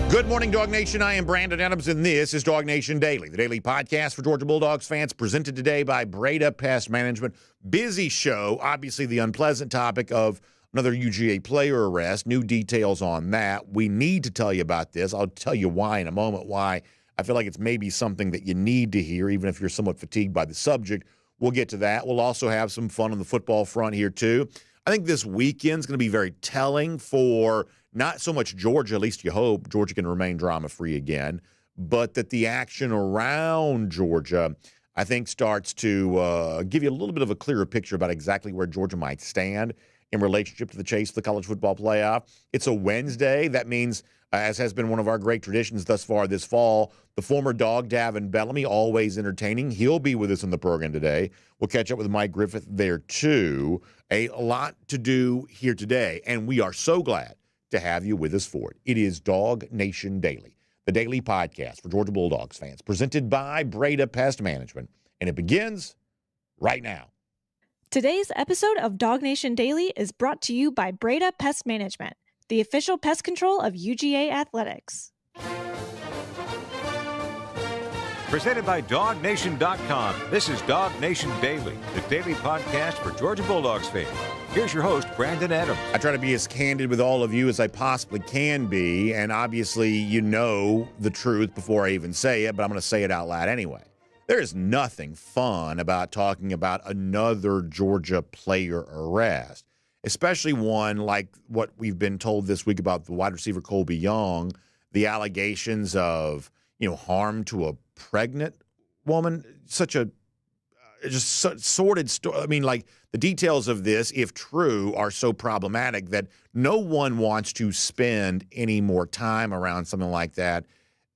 Good morning, Dog Nation. I am Brandon Adams, and this is DawgNation Daily, the daily podcast for Georgia Bulldogs fans, presented today by Breda Pest Management. Busy show, obviously the unpleasant topic of another UGA player arrest, new details on that. We need to tell you about this. I'll tell you why in a moment, why I feel like it's maybe something that you need to hear, even if you're somewhat fatigued by the subject. We'll get to that. We'll also have some fun on the football front here, too. I think this weekend's going to be very telling for not so much Georgia, at least you hope Georgia can remain drama-free again, but that the action around Georgia, I think, starts to give you a little bit of a clearer picture about exactly where Georgia might stand in relationship to the chase for the college football playoff. It's a Wednesday. That means, as has been one of our great traditions thus far this fall, the former Dawg Davin Bellamy, always entertaining. He'll be with us in the program today. We'll catch up with Mike Griffith there, too. A lot to do here today, and we are so glad to have you with us for it. It is DawgNation Daily, the daily podcast for Georgia Bulldogs fans, presented by Breda Pest Management, and it begins right now. Today's episode of DawgNation Daily is brought to you by Breda Pest Management, the official pest control of UGA Athletics. Presented by DawgNation.com, this is DawgNation Daily, the daily podcast for Georgia Bulldogs fans. Here's your host, Brandon Adams. I try to be as candid with all of you as I possibly can be, and obviously you know the truth before I even say it, but I'm going to say it out loud anyway. There is nothing fun about talking about another Georgia player arrest, especially one like what we've been told this week about the wide receiver Colbie Young, the allegations of, harm to a pregnant woman. Such a sordid story. I mean, the details of this, if true, are so problematic that no one wants to spend any more time around something like that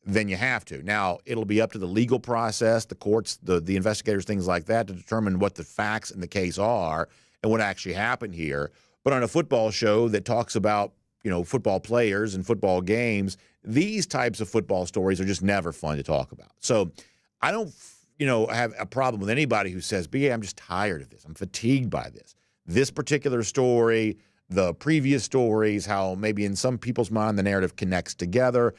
than you have to. Now, it'll be up to the legal process, the courts, the investigators, things like that, to determine what the facts in the case are and what actually happened here. But on a football show that talks about, football players and football games, these types of football stories are just never fun to talk about. So I don't, have a problem with anybody who says, "BA, I'm just tired of this. I'm fatigued by this." This particular story, the previous stories, how maybe in some people's mind the narrative connects together.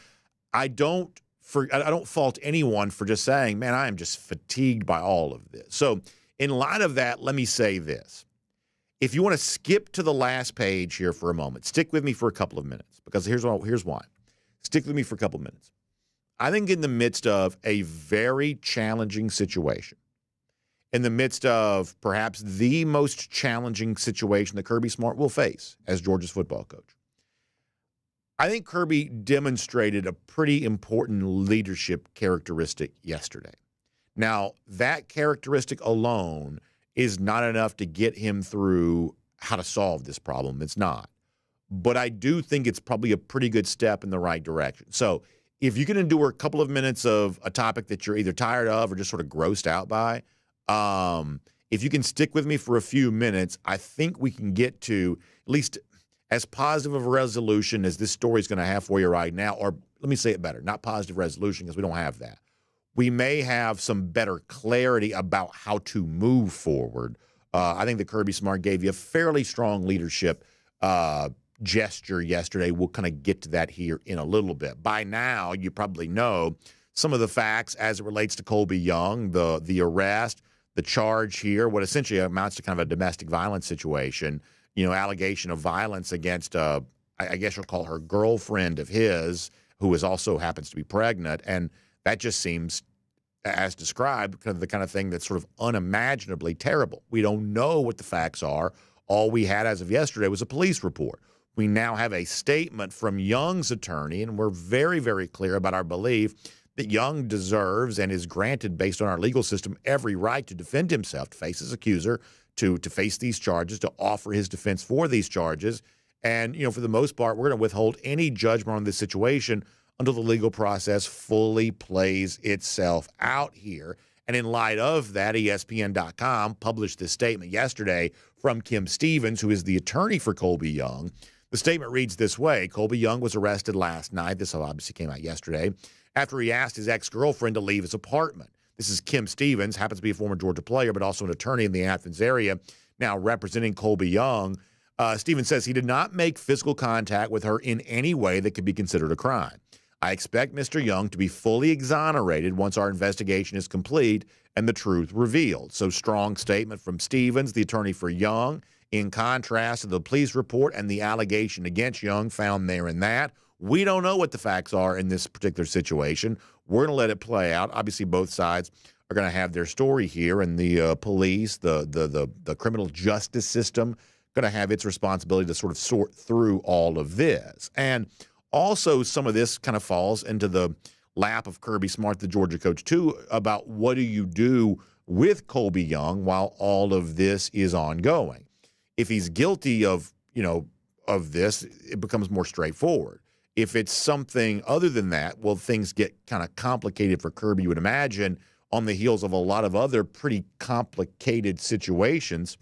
I don't fault anyone for just saying, "Man, I am just fatigued by all of this." So in light of that, let me say this. If you want to skip to the last page here for a moment, stick with me for a couple of minutes, because here's why. Stick with me for a couple of minutes. I think in the midst of a very challenging situation, in the midst of perhaps the most challenging situation that Kirby Smart will face as Georgia's football coach, I think Kirby demonstrated a pretty important leadership characteristic yesterday. Now, that characteristic alone is not enough to get him through how to solve this problem. It's not. But I do think it's probably a pretty good step in the right direction. So if you can endure a couple of minutes of a topic that you're either tired of or just sort of grossed out by, if you can stick with me for a few minutes, I think we can get to at least as positive of a resolution as this story is going to have for you right now. Or let me say it better, not positive resolution, because we don't have that. We may have some better clarity about how to move forward. I think that Kirby Smart gave you a fairly strong leadership gesture yesterday. We'll kind of get to that here in a little bit. By now, you probably know some of the facts as it relates to Colbie Young, the arrest, the charge here, what essentially amounts to kind of a domestic violence situation, allegation of violence against, I guess you'll call her girlfriend of his, who also happens to be pregnant. And that just seems, as described, kind of the kind of thing that's sort of unimaginably terrible. We don't know what the facts are. All we had as of yesterday was a police report. We now have a statement from Young's attorney, and we're very, very clear about our belief that Young deserves and is granted, based on our legal system, every right to defend himself, to face his accuser, to face these charges, to offer his defense for these charges. And, for the most part, we're going to withhold any judgment on this situation until the legal process fully plays itself out here. And in light of that, ESPN.com published this statement yesterday from Kim Stevens, who is the attorney for Colbie Young. The statement reads this way: Colbie Young was arrested last night. This obviously came out yesterday, after he asked his ex-girlfriend to leave his apartment. This is Kim Stevens, happens to be a former Georgia player, but also an attorney in the Athens area, now representing Colbie Young. Stevens says he did not make physical contact with her in any way that could be considered a crime. I expect Mr. Young to be fully exonerated once our investigation is complete and the truth revealed. So strong statement from Stevens, the attorney for Young, in contrast to the police report and the allegation against Young found there in that. We don't know what the facts are in this particular situation. We're going to let it play out. Obviously, both sides are going to have their story here, and the police, the criminal justice system, going to have its responsibility to sort of sort through all of this. And also, some of this kind of falls into the lap of Kirby Smart, the Georgia coach, too, about what do you do with Colbie Young while all of this is ongoing. If he's guilty of this, it becomes more straightforward. If it's something other than that, well, things get kind of complicated for Kirby, you would imagine, on the heels of a lot of other pretty complicated situations.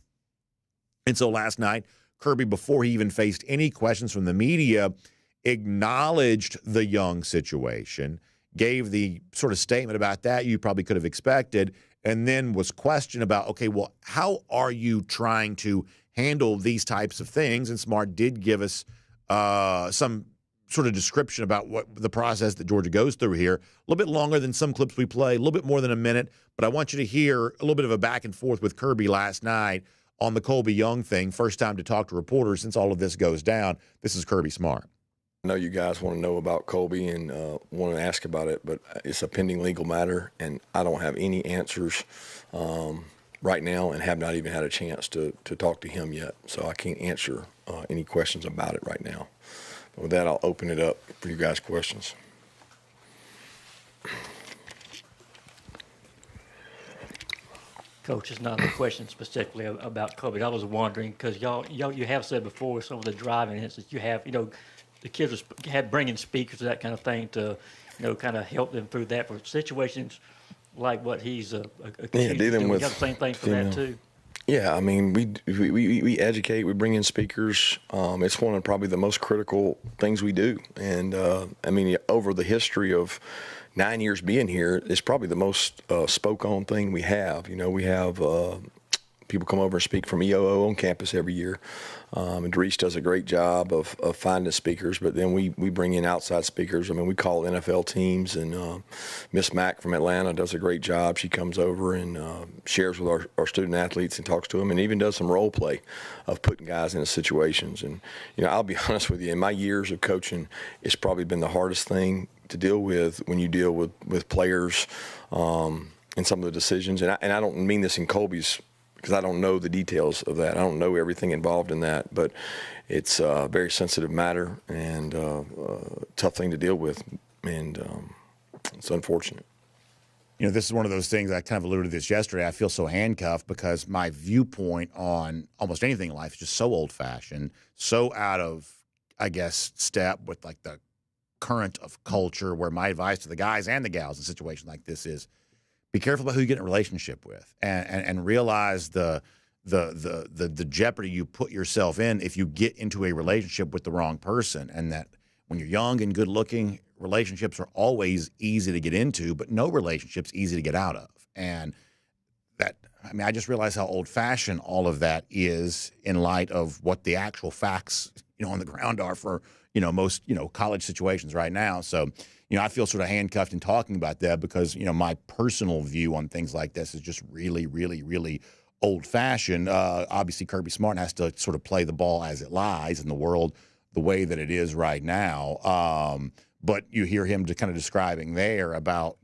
And so last night, Kirby, before he even faced any questions from the media, acknowledged the Young situation, gave the sort of statement about that you probably could have expected, and then was questioned about, okay, well, how are you trying to handle these types of things? And Smart did give us some sort of description about what the process that Georgia goes through here. A little bit longer than some clips we play, a little bit more than a minute, but I want you to hear a little bit of a back and forth with Kirby last night on the Colbie Young thing. First time to talk to reporters since all of this goes down. This is Kirby Smart. I know you guys want to know about Colbie and want to ask about it, but it's a pending legal matter, and I don't have any answers right now and have not even had a chance to talk to him yet. So I can't answer any questions about it right now. But with that, I'll open it up for you guys' questions. Coach, it's not a question specifically about Colbie. I was wondering, because you have said before some of the driving incidents you have, the kids had bringing speakers, that kind of thing, to, kind of help them through that for situations like what he's dealing with. You have the same thing for that too. Yeah, I mean, we educate, we bring in speakers. It's one of probably the most critical things we do. And, I mean, over the history of 9 years being here, it's probably the most spoke-on thing we have. We have people come over and speak from EOO on campus every year. And Dries does a great job of finding speakers, but then we bring in outside speakers. I mean, we call NFL teams, and Miss Mack from Atlanta does a great job. She comes over and shares with our student athletes and talks to them, and even does some role play of putting guys into situations. And, I'll be honest with you, in my years of coaching, it's probably been the hardest thing to deal with when you deal with players and some of the decisions. And I don't mean this in Colbie's, because I don't know the details of that. I don't know everything involved in that, but it's a very sensitive matter and tough thing to deal with, and it's unfortunate. This is one of those things, I kind of alluded to this yesterday. I feel so handcuffed because my viewpoint on almost anything in life is just so old-fashioned, so out of, I guess, step with like the current of culture, where my advice to the guys and the gals in a situation like this is, be careful about who you get in a relationship with, and realize the jeopardy you put yourself in if you get into a relationship with the wrong person. And that when you're young and good looking, relationships are always easy to get into, but no relationship's easy to get out of. And that, I mean, I just realized how old fashioned all of that is in light of what the actual facts, on the ground are for, most, college situations right now. So, I feel sort of handcuffed in talking about that because, my personal view on things like this is just really, really, really old-fashioned. Obviously, Kirby Smart has to sort of play the ball as it lies in the world the way that it is right now. But you hear him kind of describing there about,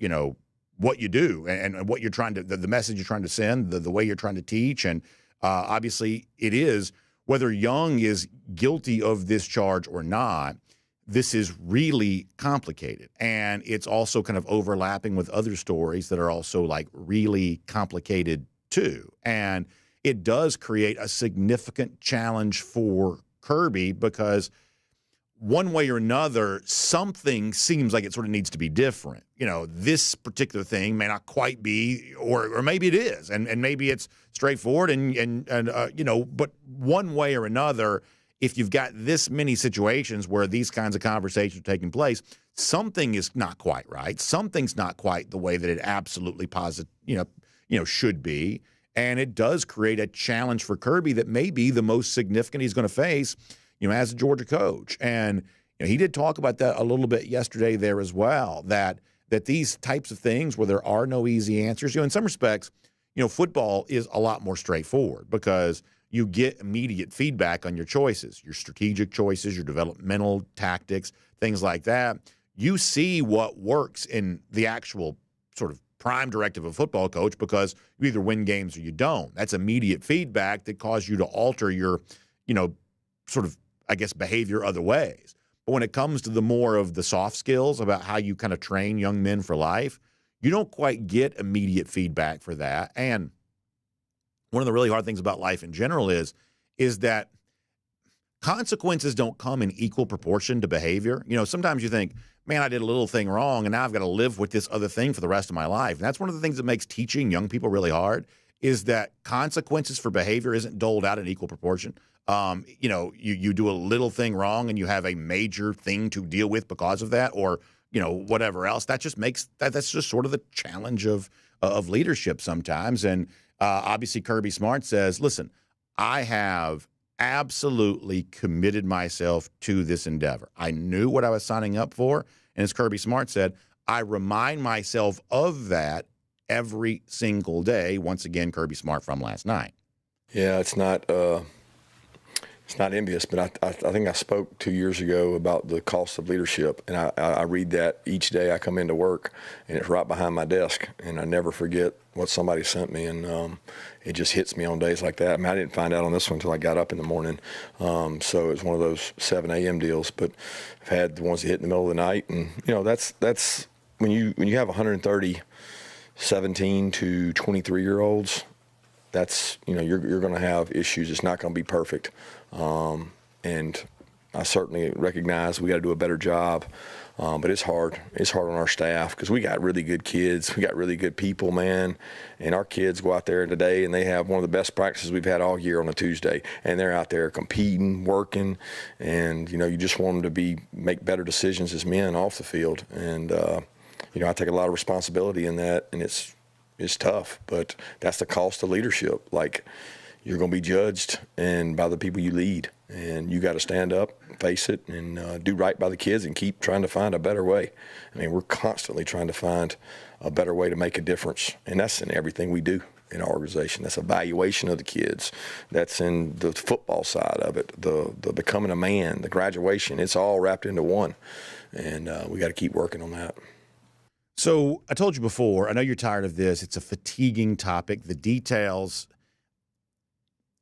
what you do and what you're trying to, the message you're trying to send, the way you're trying to teach. And obviously it is, whether Young is guilty of this charge or not, this is really complicated. And it's also kind of overlapping with other stories that are also like really complicated too. And it does create a significant challenge for Kirby because one way or another, something seems like it sort of needs to be different. This particular thing may not quite be, or maybe it is, and maybe it's straightforward but one way or another, if you've got this many situations where these kinds of conversations are taking place, something is not quite right. Something's not quite the way that it absolutely should be. And it does create a challenge for Kirby that may be the most significant he's going to face, as a Georgia coach. And he did talk about that a little bit yesterday there as well, that these types of things where there are no easy answers, in some respects, football is a lot more straightforward because you get immediate feedback on your choices, your strategic choices, your developmental tactics, things like that. You see what works in the actual sort of prime directive of a football coach because you either win games or you don't. That's immediate feedback that causes you to alter your, sort of, I guess, behavior other ways. But when it comes to the more of the soft skills about how you kind of train young men for life, you don't quite get immediate feedback for that. And one of the really hard things about life in general is that consequences don't come in equal proportion to behavior. Sometimes you think, man, I did a little thing wrong, and now I've got to live with this other thing for the rest of my life. And that's one of the things that makes teaching young people really hard, is that consequences for behavior isn't doled out in equal proportion. You do a little thing wrong, and you have a major thing to deal with because of that, or whatever else. That just makes that's just sort of the challenge of leadership sometimes. And obviously, Kirby Smart says, "Listen, I have absolutely committed myself to this endeavor. I knew what I was signing up for. And as Kirby Smart said, I remind myself of that every single day." Once again, Kirby Smart from last night. Yeah, it's not envious, but I think I spoke 2 years ago about the cost of leadership, and I read that each day I come into work, and it's right behind my desk, and I never forget what somebody sent me, and it just hits me on days like that. I mean, I didn't find out on this one until I got up in the morning, so it was one of those 7 a.m. deals, but I've had the ones that hit in the middle of the night, and that's when you have 130 17 to 23-year-olds, that's, you're going to have issues. It's not going to be perfect. And I certainly recognize we got to do a better job. But it's hard. It's hard on our staff because we got really good kids. We got really good people, man. And our kids go out there today and they have one of the best practices we've had all year on a Tuesday. And they're out there competing, working. And, you just want them to make better decisions as men off the field. And, I take a lot of responsibility in that, and it's tough. But that's the cost of leadership. Like, you're going to be judged by the people you lead, and you got to stand up, face it, and do right by the kids and keep trying to find a better way. I mean, we're constantly trying to find a better way to make a difference, and that's in everything we do in our organization. That's evaluation of the kids. That's in the football side of it, the becoming a man, the graduation. It's all wrapped into one, and we got to keep working on that. So I told you before, I know you're tired of this. It's a fatiguing topic. The details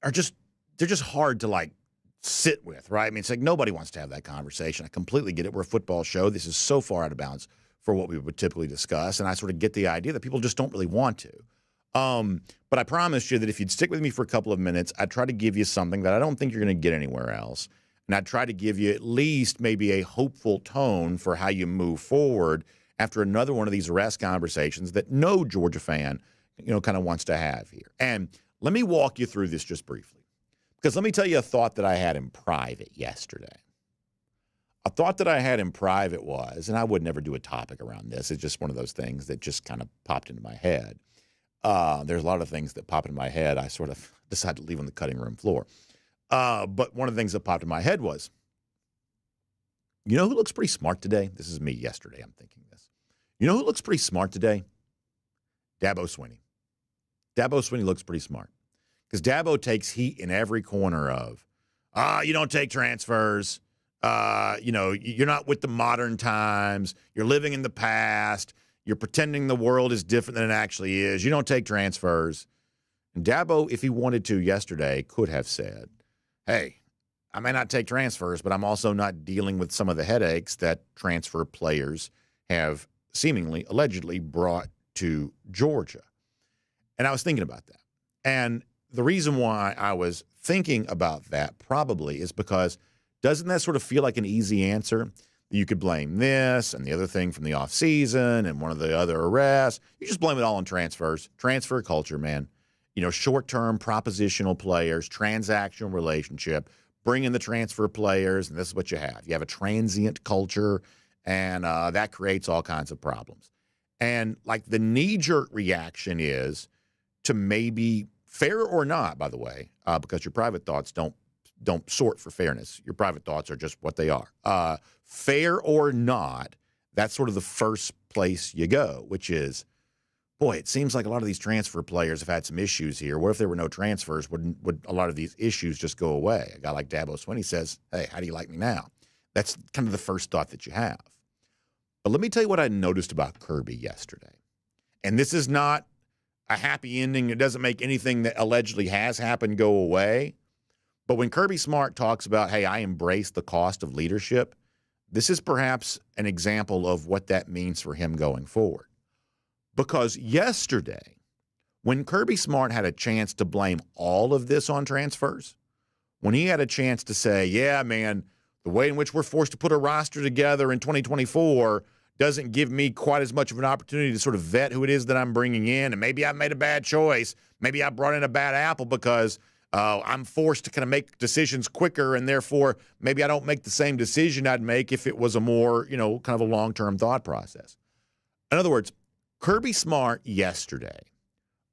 are they're just hard to sit with, right? I mean, it's like nobody wants to have that conversation. I completely get it. We're a football show. This is so far out of bounds for what we would typically discuss. And I sort of get the idea that people just don't really want to. But I promised you that if you'd stick with me for a couple of minutes, I'd try to give you something that I don't think you're going to get anywhere else. And I'd try to give you at least maybe a hopeful tone for how you move forward after another one of these arrest conversations that no Georgia fan, kind of wants to have here. And let me walk you through this just briefly, because let me tell you a thought that I had in private yesterday. A thought that I had in private was, and I would never do a topic around this, it's just one of those things that just kind of popped into my head. There's a lot of things that pop into my head I sort of decided to leave on the cutting room floor. But one of the things that popped in my head was, you know who looks pretty smart today? This is me yesterday, I'm thinking this. You know who looks pretty smart today? Dabo Swinney. Dabo Swinney looks pretty smart. Because Dabo takes heat in every corner of, you don't take transfers. You're not with the modern times. You're living in the past. You're pretending the world is different than it actually is. You don't take transfers. And Dabo, if he wanted to yesterday, could have said, hey, I may not take transfers, but I'm also not dealing with some of the headaches that transfer players have seemingly, allegedly brought to Georgia. And I was thinking about that. And the reason why I was thinking about that probably is because doesn't that sort of feel like an easy answer? You could blame this and the other thing from the offseason and one of the other arrests. You just blame it all on transfers. Transfer culture, man. Short-term propositional players, transactional relationship, bring in the transfer players, and this is what you have. You have a transient culture, and that creates all kinds of problems. And the knee-jerk reaction is to maybe, fair or not, by the way, because your private thoughts don't don't sort for fairness. Your private thoughts are just what they are. Fair or not, that's sort of the first place you go, which is, boy, it seems like a lot of these transfer players have had some issues here. What if there were no transfers? Would a lot of these issues just go away? A guy like Dabo Swinney says, hey, how do you like me now? That's kind of the first thought that you have. But let me tell you what I noticed about Kirby yesterday. And this is not a happy ending. It doesn't make anything that allegedly has happened go away. But when Kirby Smart talks about, hey, I embrace the cost of leadership, this is perhaps an example of what that means for him going forward. Because yesterday, when Kirby Smart had a chance to blame all of this on transfers, when he had a chance to say, yeah, man, the way in which we're forced to put a roster together in 2024 doesn't give me quite as much of an opportunity to sort of vet who it is that I'm bringing in, and maybe I made a bad choice. Maybe I brought in a bad apple because I'm forced to kind of make decisions quicker, and therefore maybe I don't make the same decision I'd make if it was a more, kind of a long-term thought process. In other words, Kirby Smart yesterday,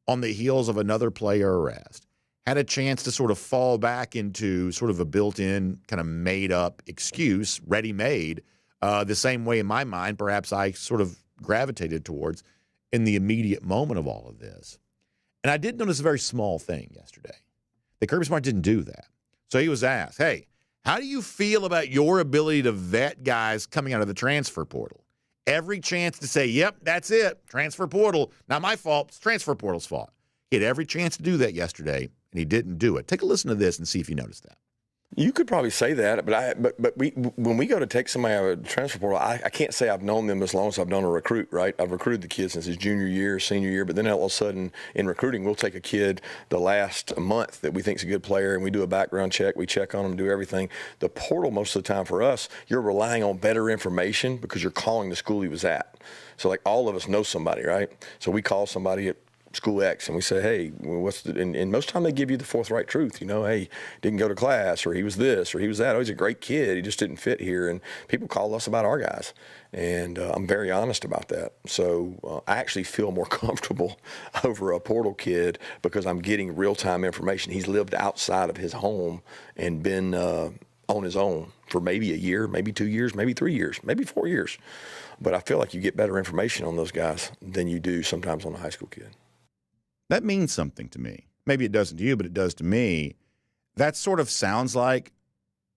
on the heels of another player arrest, had a chance to sort of fall back into sort of a built-in kind of made-up excuse, ready-made, the same way in my mind perhaps I sort of gravitated towards in the immediate moment of all of this. And I did notice a very small thing yesterday, that Kirby Smart didn't do that. So he was asked, hey, how do you feel about your ability to vet guys coming out of the transfer portal? Every chance to say, yep, that's it, transfer portal. Not my fault, it's transfer portal's fault. He had every chance to do that yesterday, and he didn't do it. Take a listen to this and see if you noticed that. You could probably say that, but when we go to take somebody out of the transfer portal, I can't say I've known them as long as I've known a recruit, right? I've recruited the kid since his junior year, senior year, but then all of a sudden in recruiting, we'll take a kid the last month that we think is a good player, and we do a background check, we check on him, do everything. The portal, most of the time for us, you're relying on better information because you're calling the school he was at. So like all of us know somebody, right? So we call somebody at School X, and we say, hey, what's the, and most of the time they give you the forthright truth, hey, didn't go to class, or he was this, or he was that. Oh, he's a great kid, he just didn't fit here. And people call us about our guys, and I'm very honest about that. So I actually feel more comfortable over a portal kid because I'm getting real-time information. He's lived outside of his home and been on his own for maybe a year, maybe 2 years, maybe 3 years, maybe 4 years. But I feel like you get better information on those guys than you do sometimes on a high school kid. That means something to me. Maybe it doesn't to you, but it does to me. That sort of sounds like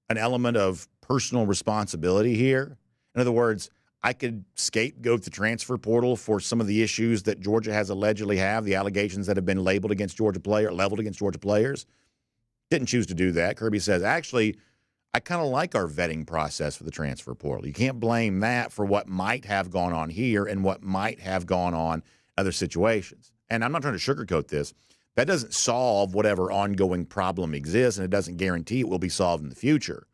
an element of personal responsibility here. In other words, I could scapegoat the transfer portal for some of the issues that Georgia has allegedly have, the allegations that have been leveled against Georgia players. Didn't choose to do that. Kirby says, actually, I kind of like our vetting process for the transfer portal. You can't blame that for what might have gone on here and what might have gone on in other situations. And I'm not trying to sugarcoat this. That doesn't solve whatever ongoing problem exists, and it doesn't guarantee it will be solved in the future.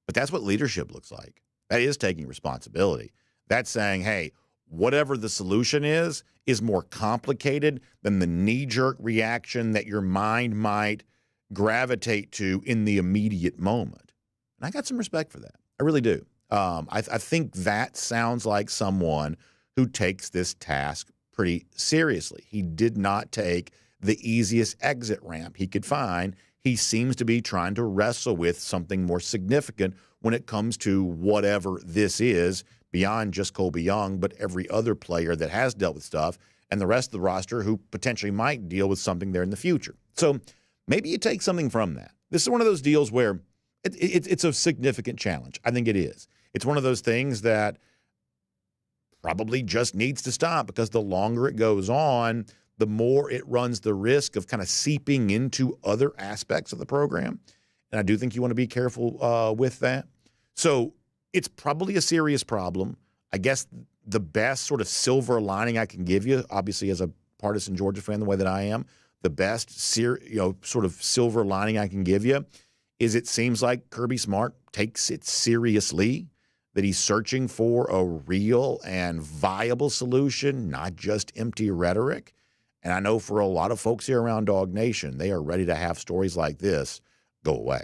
But that's what leadership looks like. That is taking responsibility. That's saying, hey, whatever the solution is more complicated than the knee-jerk reaction that your mind might gravitate to in the immediate moment. And I got some respect for that. I really do. I think that sounds like someone who takes this task pretty seriously. He did not take the easiest exit ramp he could find. He seems to be trying to wrestle with something more significant when it comes to whatever this is, beyond just Colbie Young, but every other player that has dealt with stuff and the rest of the roster who potentially might deal with something there in the future. So maybe you take something from that. This is one of those deals where it's a significant challenge. I think it is. It's one of those things that probably just needs to stop, because the longer it goes on, the more it runs the risk of kind of seeping into other aspects of the program. And I do think you want to be careful with that. So it's probably a serious problem. I guess the best sort of silver lining I can give you, obviously as a partisan Georgia fan the way that I am, the best sort of silver lining I can give you is it seems like Kirby Smart takes it seriously, that he's searching for a real and viable solution, not just empty rhetoric. And I know for a lot of folks here around Dog Nation, they are ready to have stories like this go away.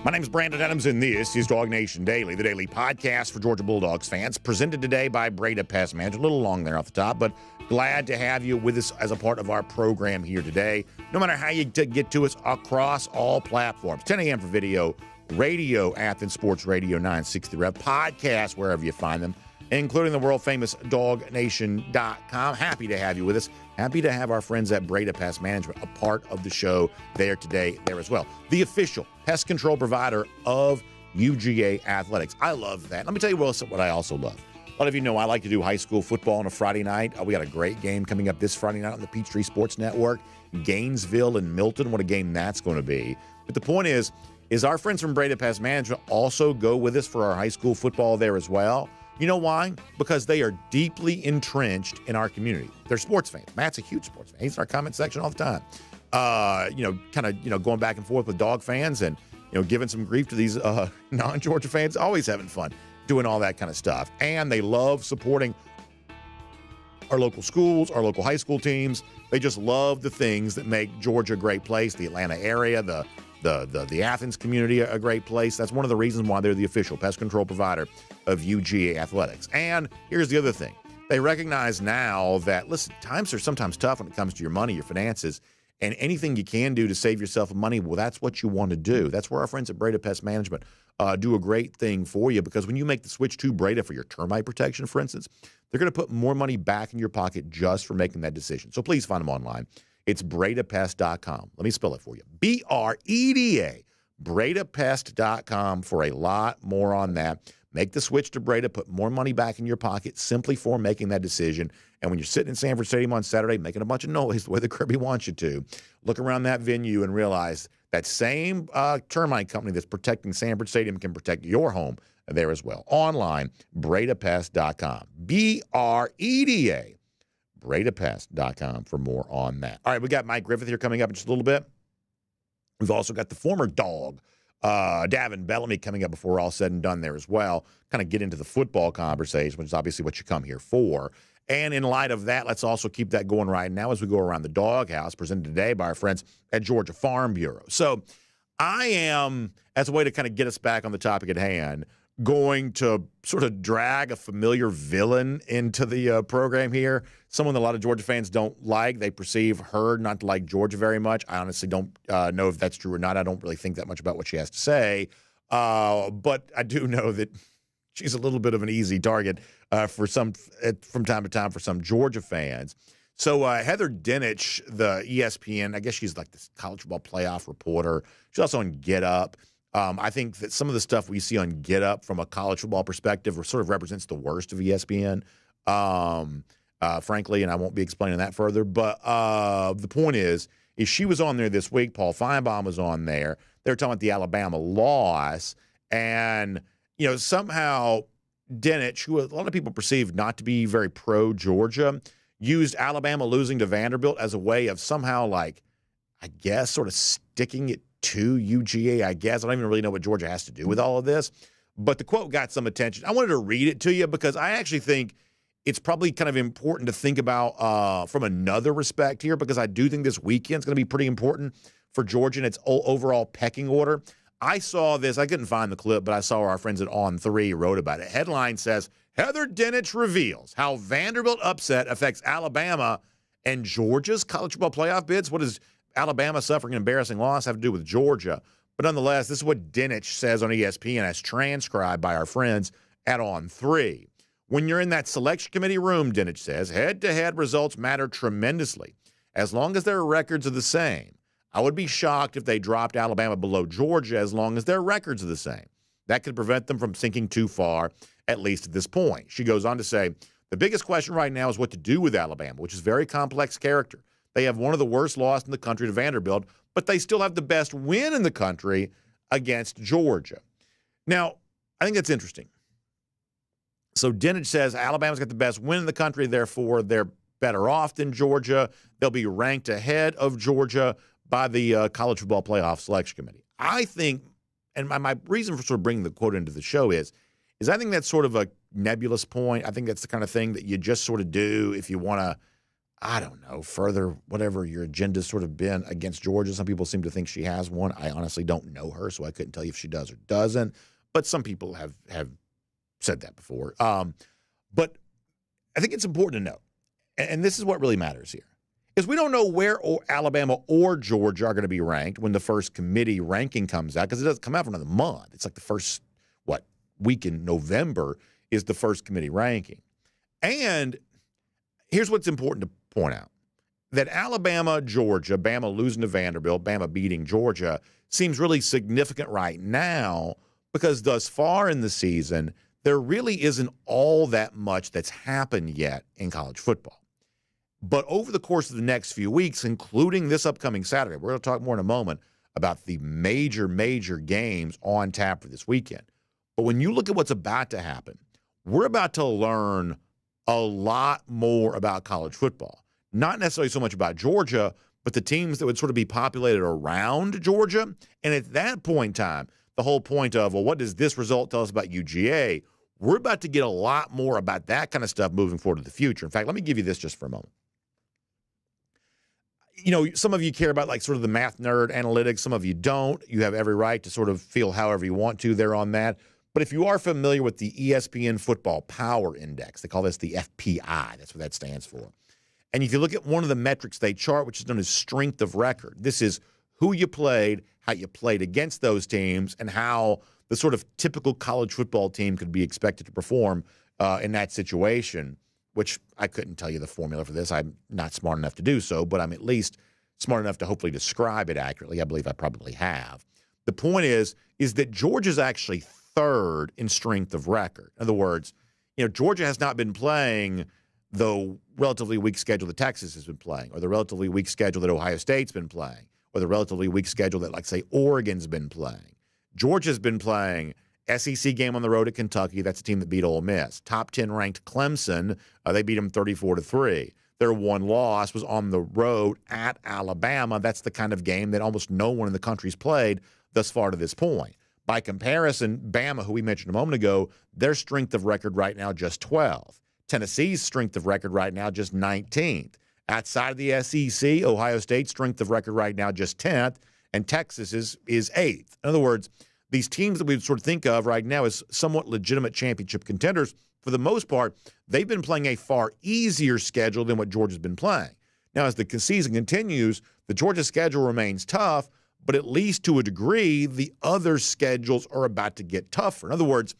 My My name's Brandon Adams, and this is DawgNation Daily, the daily podcast for Georgia Bulldogs fans, presented today by Breda Pest Management. A little long there off the top, but glad to have you with us as a part of our program here today. No matter how you get to us across all platforms, 10 a.m. for video, radio, Athens Sports Radio 960 Rev, podcast wherever you find them, including the world-famous DawgNation.com. Happy to have you with us. Happy to have our friends at Breda Pest Management a part of the show there today, there as well. The official pest control provider of UGA Athletics. I love that. Let me tell you what I also love. A lot of you know I like to do high school football on a Friday night. We got a great game coming up this Friday night on the Peachtree Sports Network. Gainesville and Milton, what a game that's going to be. But the point is our friends from Breda Pest Management also go with us for our high school football there as well. You know why? Because they are deeply entrenched in our community. They're sports fans. Matt's a huge sports fan. He's in our comment section all the time. Going back and forth with dog fans and, giving some grief to these non-Georgia fans. Always having fun doing all that kind of stuff. And they love supporting our local schools, our local high school teams. They just love the things that make Georgia a great place, the Atlanta area, the Athens community a great place. That's one of the reasons why they're the official pest control provider of UGA Athletics. And here's the other thing. They recognize now that, listen, times are sometimes tough when it comes to your money, your finances, and anything you can do to save yourself money, well, that's what you want to do. That's where our friends at Breda Pest Management do a great thing for you, because when you make the switch to Breda for your termite protection, for instance, they're going to put more money back in your pocket just for making that decision. So please find them online. It's bredapest.com. Let me spell it for you. BREDA, bredapest.com for a lot more on that. Make the switch to Breda, put more money back in your pocket simply for making that decision. And when you're sitting in Sanford Stadium on Saturday making a bunch of noise the way the Kirby wants you to, look around that venue and realize that same termite company that's protecting Sanford Stadium can protect your home there as well. Online, bredapest.com. BREDA. bredapest.com for more on that. All right, we got Mike Griffith here coming up in just a little bit. We've also got the former dog, Davin Bellamy, coming up before we're all said and done there as well. Kind of get into the football conversation, which is obviously what you come here for. And in light of that, let's also keep that going right now as we go around the doghouse, presented today by our friends at Georgia Farm Bureau. So I am, as a way to kind of get us back on the topic at hand, going to sort of drag a familiar villain into the program here, someone that a lot of Georgia fans don't like. They perceive her not to like Georgia very much. I honestly don't know if that's true or not. I don't really think that much about what she has to say. But I do know that she's a little bit of an easy target from time to time for some Georgia fans. So Heather Dinich, the ESPN, I guess she's like this college football playoff reporter. She's also on Get Up. I think that some of the stuff we see on Get Up from a college football perspective sort of represents the worst of ESPN, frankly, and I won't be explaining that further. But the point is she was on there this week. Paul Feinbaum was on there. They were talking about the Alabama loss, and somehow Dinich, who a lot of people perceive not to be very pro-Georgia, used Alabama losing to Vanderbilt as a way of somehow, sort of sticking it to UGA, I guess. I don't even really know what Georgia has to do with all of this. But the quote got some attention. I wanted to read it to you because I actually think it's probably kind of important to think about from another respect here, because I do think this weekend's going to be pretty important for Georgia and its overall pecking order. I saw this. I couldn't find the clip, but I saw our friends at On3 wrote about it. Headline says, Heather Dinich reveals how Vanderbilt upset affects Alabama and Georgia's college football playoff bids. What does Alabama suffering an embarrassing loss have to do with Georgia? But nonetheless, this is what Dinich says on ESPN as transcribed by our friends at On3. When you're in that selection committee room, Dinich says, head-to-head results matter tremendously, as long as their records are the same. I would be shocked if they dropped Alabama below Georgia as long as their records are the same. That could prevent them from sinking too far, at least at this point. She goes on to say, the biggest question right now is what to do with Alabama, which is very complex character. They have one of the worst losses in the country to Vanderbilt, but they still have the best win in the country against Georgia. Now, I think that's interesting. So Dinich says Alabama's got the best win in the country, therefore they're better off than Georgia. They'll be ranked ahead of Georgia by the College Football Playoff Selection Committee. I think, and my reason for sort of bringing the quote into the show is I think that's sort of a nebulous point. I think that's the kind of thing that you just sort of do if you want to, I don't know, further whatever your agenda's sort of been against Georgia. Some people seem to think she has one. I honestly don't know her, so I couldn't tell you if she does or doesn't. But some people have said that before. But I think it's important to know, and this is what really matters here, is we don't know where Alabama or Georgia are going to be ranked when the first committee ranking comes out, because it doesn't come out for another month. It's like the first, week in November is the first committee ranking. And here's what's important to point out. That Alabama, Georgia, Bama losing to Vanderbilt, Bama beating Georgia seems really significant right now because thus far in the season, there really isn't all that much that's happened yet in college football. But over the course of the next few weeks, including this upcoming Saturday, we're going to talk more in a moment about the major games on tap for this weekend. But when you look at what's about to happen, we're about to learn a lot more about college football. Not necessarily so much about Georgia, but the teams that would sort of be populated around Georgia. And at that point in time, the whole point of, well, what does this result tell us about UGA? We're about to get a lot more about that kind of stuff moving forward to the future. In fact, let me give you this just for a moment. You know, some of you care about like sort of the math nerd analytics. Some of you don't. You have every right to sort of feel however you want to there on that. But if you are familiar with the ESPN Football Power Index, they call this the FPI. That's what that stands for. And if you look at one of the metrics they chart, which is known as strength of record, this is who you played, how you played against those teams, and how the sort of typical college football team could be expected to perform in that situation, which I couldn't tell you the formula for this. I'm not smart enough to do so, but I'm at least smart enough to hopefully describe it accurately. I believe I probably have. The point is that Georgia's actually third in strength of record. In other words, you know, Georgia has not been playing the relatively weak schedule that Texas has been playing, or the relatively weak schedule that Ohio State's been playing, or the relatively weak schedule that, like, say, Oregon's been playing. Georgia's been playing SEC game on the road at Kentucky. That's a team that beat Ole Miss. Top 10 ranked Clemson. They beat them 34-3. Their one loss was on the road at Alabama. That's the kind of game that almost no one in the country's played thus far to this point. By comparison, Bama, who we mentioned a moment ago, their strength of record right now just 12th. Tennessee's strength of record right now just 19th. Outside of the SEC, Ohio State's strength of record right now just 10th, and Texas is 8th. In other words, these teams that we sort of think of right now as somewhat legitimate championship contenders, for the most part, they've been playing a far easier schedule than what Georgia's been playing. Now, as the season continues, the Georgia schedule remains tough, but at least to a degree, the other schedules are about to get tougher. In other words,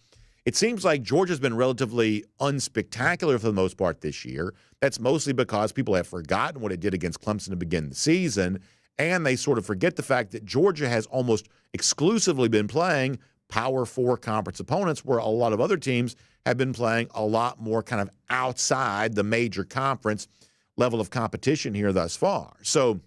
it seems like Georgia's been relatively unspectacular for the most part this year. That's mostly because people have forgotten what it did against Clemson to begin the season, and they sort of forget the fact that Georgia has almost exclusively been playing Power 4 conference opponents, where a lot of other teams have been playing a lot more kind of outside the major conference level of competition here thus far. So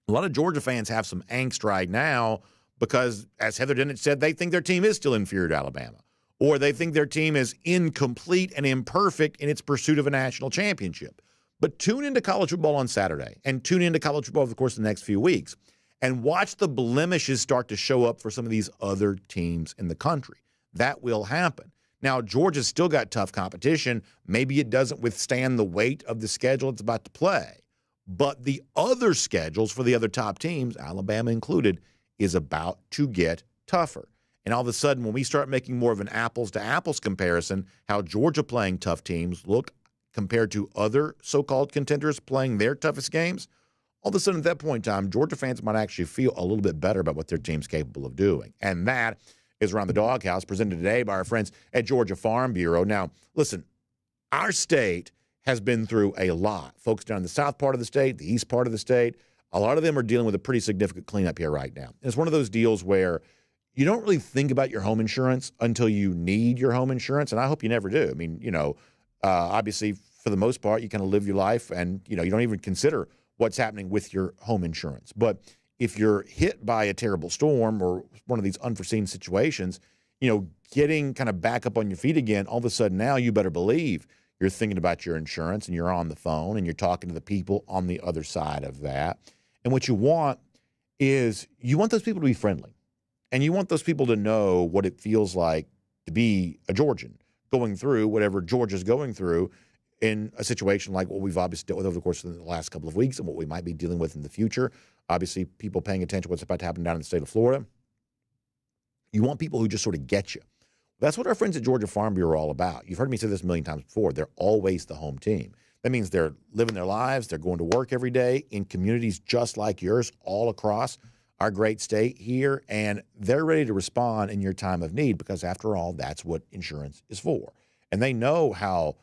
a lot of Georgia fans have some angst right now because, as Heather Dinich said, they think their team is still inferior to Alabama, or they think their team is incomplete and imperfect in its pursuit of a national championship. But tune into college football on Saturday and tune into college football over the course of the next few weeks and watch the blemishes start to show up for some of these other teams in the country. That will happen. Now, Georgia's still got tough competition. Maybe it doesn't withstand the weight of the schedule it's about to play. But the other schedules for the other top teams, Alabama included, is about to get tougher. And all of a sudden, when we start making more of an apples-to-apples comparison, how Georgia playing tough teams look compared to other so-called contenders playing their toughest games, all of a sudden at that point in time, Georgia fans might actually feel a little bit better about what their team's capable of doing. And that is Around the Doghouse, presented today by our friends at Georgia Farm Bureau. Now, listen, our state has been through a lot. Folks down in the south part of the state, the east part of the state, a lot of them are dealing with a pretty significant cleanup here right now. And it's one of those deals where you don't really think about your home insurance until you need your home insurance, and I hope you never do. I mean, obviously, for the most part, you kind of live your life and, you don't even consider what's happening with your home insurance. But if you're hit by a terrible storm or one of these unforeseen situations, getting kind of back up on your feet again, all of a sudden now you better believe you're thinking about your insurance and you're on the phone and you're talking to the people on the other side of that. And what you want is you want those people to be friendly. And you want those people to know what it feels like to be a Georgian going through whatever Georgia's going through in a situation like what we've obviously dealt with over the course of the last couple of weeks and what we might be dealing with in the future. Obviously, people paying attention to what's about to happen down in the state of Florida. You want people who just sort of get you. That's what our friends at Georgia Farm Bureau are all about. You've heard me say this a million times before. They're always the home team. That means they're living their lives. They're going to work every day in communities just like yours all across our great state here, and they're ready to respond in your time of need because, after all, that's what insurance is for. And they know how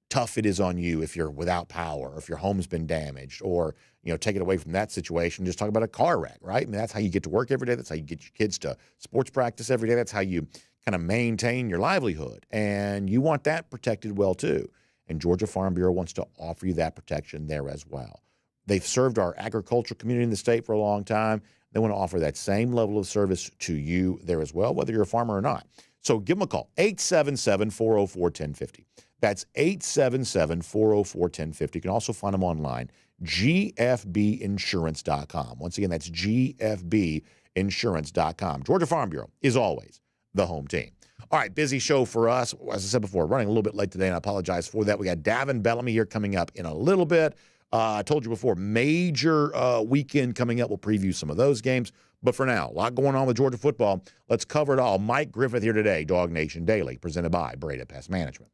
tough it is on you if you're without power, or if your home's been damaged, or, take it away from that situation. Just talk about a car wreck, right? I mean, that's how you get to work every day. That's how you get your kids to sports practice every day. That's how you kind of maintain your livelihood. And you want that protected well, too. And Georgia Farm Bureau wants to offer you that protection there as well. They've served our agricultural community in the state for a long time. They want to offer that same level of service to you there as well, whether you're a farmer or not. So give them a call, 877-404-1050. That's 877-404-1050. You can also find them online, gfbinsurance.com. Once again, that's gfbinsurance.com. Georgia Farm Bureau is always the home team. All right, busy show for us. As I said before, running a little bit late today, and I apologize for that. We got Davin Bellamy here coming up in a little bit. I told you before, major weekend coming up. We'll preview some of those games. But for now, a lot going on with Georgia football. Let's cover it all. Mike Griffith here today, DawgNation Daily, presented by Breda Pest Management.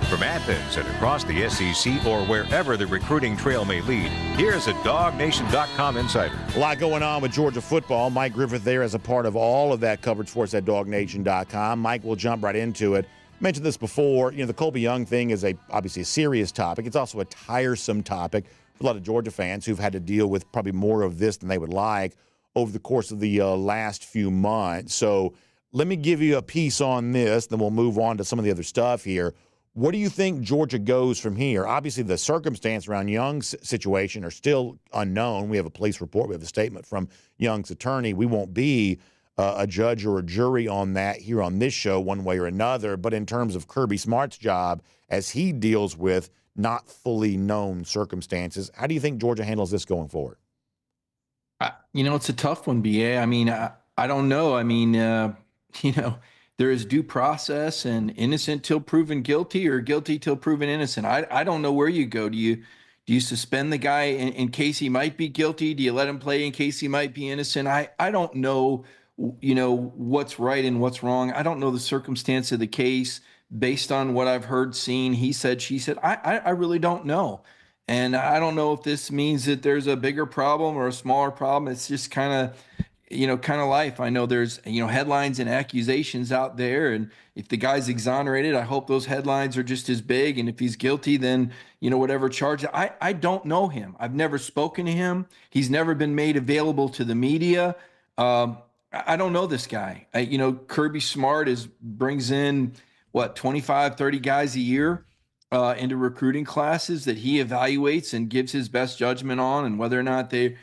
From Athens and across the SEC or wherever the recruiting trail may lead, here's a DawgNation.com insider. A lot going on with Georgia football. Mike Griffith there as a part of all of that coverage for us at DawgNation.com. Mike will jump right into it. Mentioned this before. The Colbie Young thing is obviously a serious topic. It's also a tiresome topic for a lot of Georgia fans who've had to deal with probably more of this than they would like over the course of the last few months. So let me give you a piece on this, then we'll move on to some of the other stuff here. What do you think Georgia goes from here? Obviously, the circumstance around Young's situation are still unknown. We have a police report. We have a statement from Young's attorney. We won't be a judge or a jury on that here on this show one way or another. But in terms of Kirby Smart's job, as he deals with not fully known circumstances, how do you think Georgia handles this going forward? It's a tough one, BA. I mean, I don't know. I mean, there is due process and innocent till proven guilty or guilty till proven innocent. I don't know where you go. Do you suspend the guy in case he might be guilty? Do you let him play in case he might be innocent? I don't know, what's right and what's wrong. I don't know the circumstance of the case based on what I've heard, seen, he said, she said. I really don't know. And I don't know if this means that there's a bigger problem or a smaller problem. It's just kind of life. I know there's, headlines and accusations out there. And if the guy's exonerated, I hope those headlines are just as big. And if he's guilty, then, whatever charge. I don't know him. I've never spoken to him. He's never been made available to the media. I don't know this guy. Kirby Smart brings in 25, 30 guys a year into recruiting classes that he evaluates and gives his best judgment on, and whether or not they're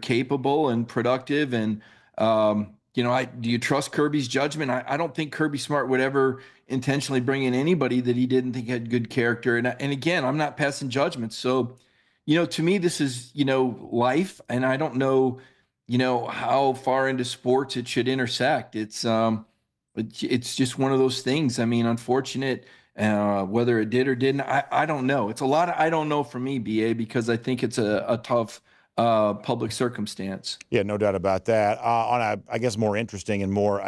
capable and productive. And, do you trust Kirby's judgment? I don't think Kirby Smart would ever intentionally bring in anybody that he didn't think had good character. And again, I'm not passing judgment. So, to me, this is, life. And I don't know, how far into sports it should intersect. It's just one of those things. I mean, unfortunate, whether it did or didn't, I don't know. It's a lot of I don't know for me, BA, because I think it's a tough public circumstance. Yeah, no doubt about that. On a, I guess, more interesting and more,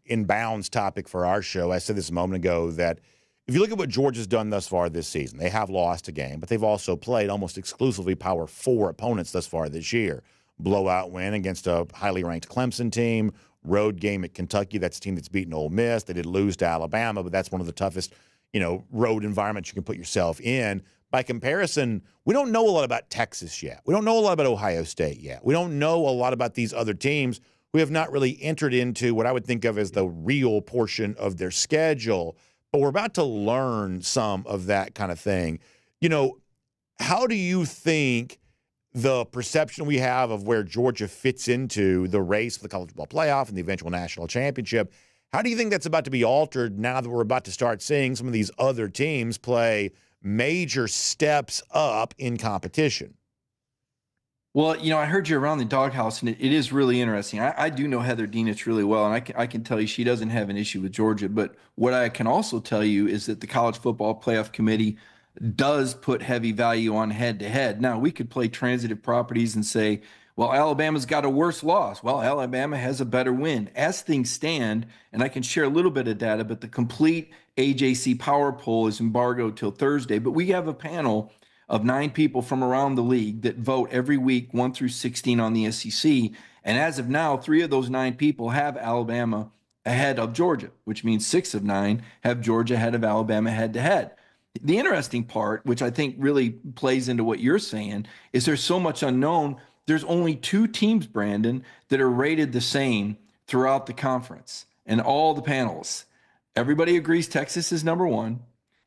in bounds topic for our show, I said this a moment ago that if you look at what Georgia's done thus far this season, they have lost a game, but they've also played almost exclusively Power 4 opponents thus far this year. Blowout win against a highly ranked Clemson team, road game at Kentucky. That's a team that's beaten Ole Miss. They did lose to Alabama, but that's one of the toughest, road environments you can put yourself in. By comparison, we don't know a lot about Texas yet. We don't know a lot about Ohio State yet. We don't know a lot about these other teams who have not really entered into what I would think of as the real portion of their schedule. But we're about to learn some of that kind of thing. How do you think the perception we have of where Georgia fits into the race for the college football playoff and the eventual national championship, how do you think that's about to be altered now that we're about to start seeing some of these other teams play major steps up in competition? Well, I heard you around the doghouse, and it is really interesting. I do know Heather Dinich really well, and I can tell you she doesn't have an issue with Georgia. But what I can also tell you is that the College Football Playoff Committee does put heavy value on head-to-head. Now, we could play transitive properties and say, well, Alabama's got a worse loss. Well, Alabama has a better win. As things stand, and I can share a little bit of data, but the complete AJC Power Poll is embargoed till Thursday. But we have a panel of 9 people from around the league that vote every week, 1 through 16 on the SEC. And as of now, 3 of those 9 people have Alabama ahead of Georgia, which means 6 of 9 have Georgia ahead of Alabama head-to-head. The interesting part, which I think really plays into what you're saying, is there's so much unknown. There's only 2 teams, Brandon, that are rated the same throughout the conference and all the panels. Everybody agrees Texas is number 1,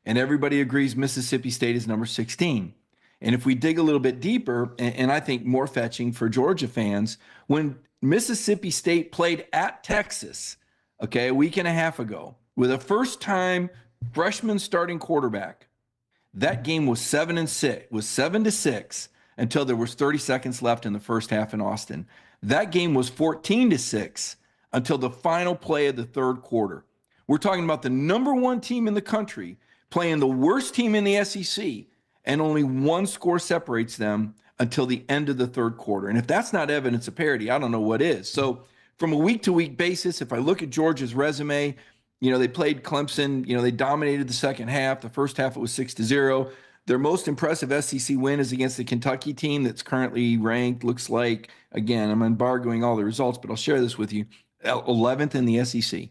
and everybody agrees Mississippi State is number 16. And if we dig a little bit deeper, and I think more fetching for Georgia fans, when Mississippi State played at Texas, a week and a half ago, with a first-time freshman starting quarterback, that game was 7-6 until there was 30 seconds left in the first half in Austin. That game was 14-6 until the final play of the third quarter. We're talking about the number 1 team in the country playing the worst team in the SEC, and only 1 score separates them until the end of the third quarter. And if that's not evidence of parity, I don't know what is. So from a week-to-week basis, if I look at Georgia's resume, they played Clemson, they dominated the second half. The first half, it was 6-0. Their most impressive SEC win is against the Kentucky team that's currently ranked, looks like, again, I'm embargoing all the results, but I'll share this with you, 11th in the SEC.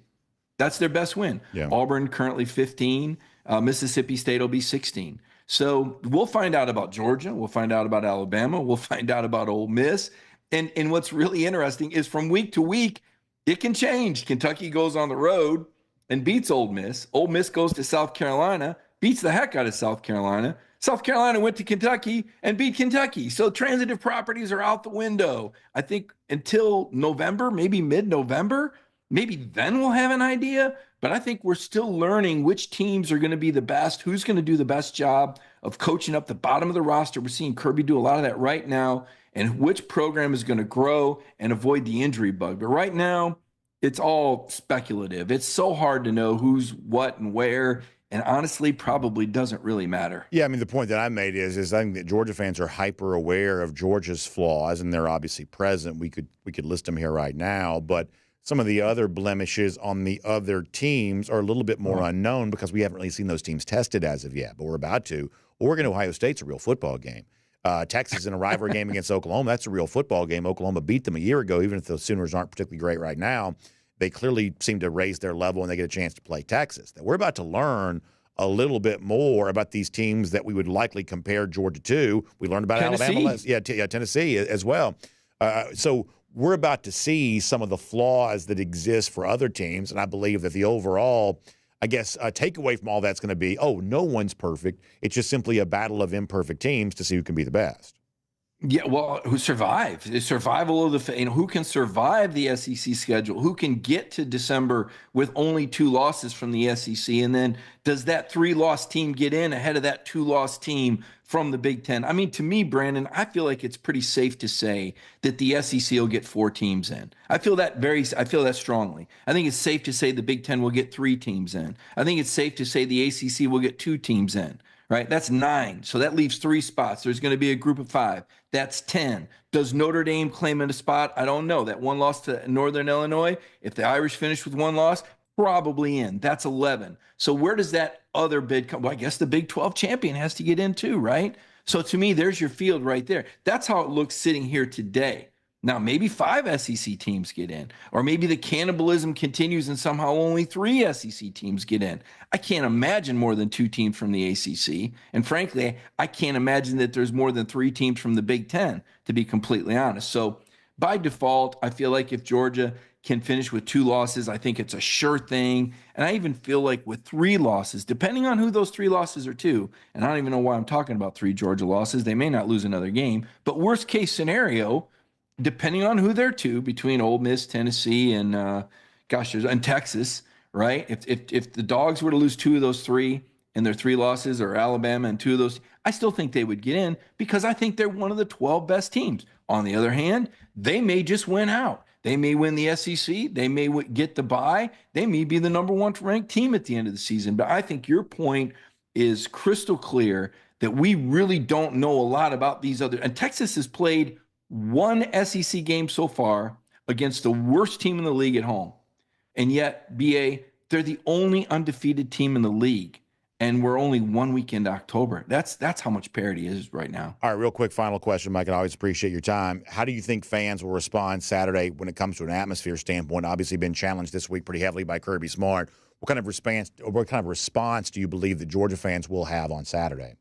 That's their best win. Yeah. Auburn currently 15. Mississippi State will be 16. So we'll find out about Georgia. We'll find out about Alabama. We'll find out about Ole Miss. And what's really interesting is from week to week, it can change. Kentucky goes on the road and beats Ole Miss. Ole Miss goes to South Carolina, beats the heck out of South Carolina. South Carolina went to Kentucky and beat Kentucky. So transitive properties are out the window. I think until November, maybe mid-November, maybe then we'll have an idea. But I think we're still learning which teams are going to be the best, who's going to do the best job of coaching up the bottom of the roster. We're seeing Kirby do a lot of that right now, and which program is going to grow and avoid the injury bug. But right now, it's all speculative. It's so hard to know who's what and where, and honestly, probably doesn't really matter. Yeah, I mean, the point that I made is I think that Georgia fans are hyper aware of Georgia's flaws, and they're obviously present. We could list them here right now, but some of the other blemishes on the other teams are a little bit more unknown because we haven't really seen those teams tested as of yet, but we're about to. Oregon, Ohio State's a real football game. Texas in a rivalry game against Oklahoma, that's a real football game. Oklahoma beat them a year ago, even if the Sooners aren't particularly great right now. They clearly seem to raise their level when they get a chance to play Texas. We're about to learn a little bit more about these teams that we would likely compare Georgia to. We learned about Tennessee. Alabama, Tennessee as well. So we're about to see some of the flaws that exist for other teams, and I believe that the overall, takeaway from all that's going to be, no one's perfect. It's just simply a battle of imperfect teams to see who can be the best. Yeah, well, who survives? The survival of who can survive the SEC schedule? Who can get to December with only 2 losses from the SEC? And then does that 3-loss team get in ahead of that 2-loss team from the Big Ten? I mean, to me, Brandon, I feel like it's pretty safe to say that the SEC will get 4 teams in. I feel that strongly. I think it's safe to say the Big Ten will get 3 teams in. I think it's safe to say the ACC will get 2 teams in. Right? That's 9. So that leaves 3 spots. There's going to be a group of 5. That's 10. Does Notre Dame claim a spot? I don't know. That 1 loss to Northern Illinois, if the Irish finish with 1 loss, probably in. That's 11. So where does that other bid come? Well, I guess the Big 12 champion has to get in too, right? So to me, there's your field right there. That's how it looks sitting here today. Now, maybe 5 SEC teams get in, or maybe the cannibalism continues and somehow only 3 SEC teams get in. I can't imagine more than 2 teams from the ACC. And frankly, I can't imagine that there's more than 3 teams from the Big Ten, to be completely honest. So by default, I feel like if Georgia can finish with 2 losses, I think it's a sure thing. And I even feel like with 3 losses, depending on who those 3 losses are to, and I don't even know why I'm talking about 3 Georgia losses. They may not lose another game. But worst case scenario, depending on who they're to, between Ole Miss, Tennessee, and and Texas, right? If the Dogs were to lose 2 of those 3 in their 3 losses, or Alabama and 2 of those, I still think they would get in because I think they're one of the 12 best teams. On the other hand, they may just win out. They may win the SEC. They may get the bye. They may be the number one ranked team at the end of the season. But I think your point is crystal clear that we really don't know a lot about these other. And Texas has played one SEC game so far against the worst team in the league at home. And yet, BA, they're the only undefeated team in the league. And we're only 1 week into October. That's how much parity is right now. All right, real quick final question, Mike, and I always appreciate your time. How do you think fans will respond Saturday when it comes to an atmosphere standpoint? Obviously been challenged this week pretty heavily by Kirby Smart. What kind of response do you believe that Georgia fans will have on Saturday?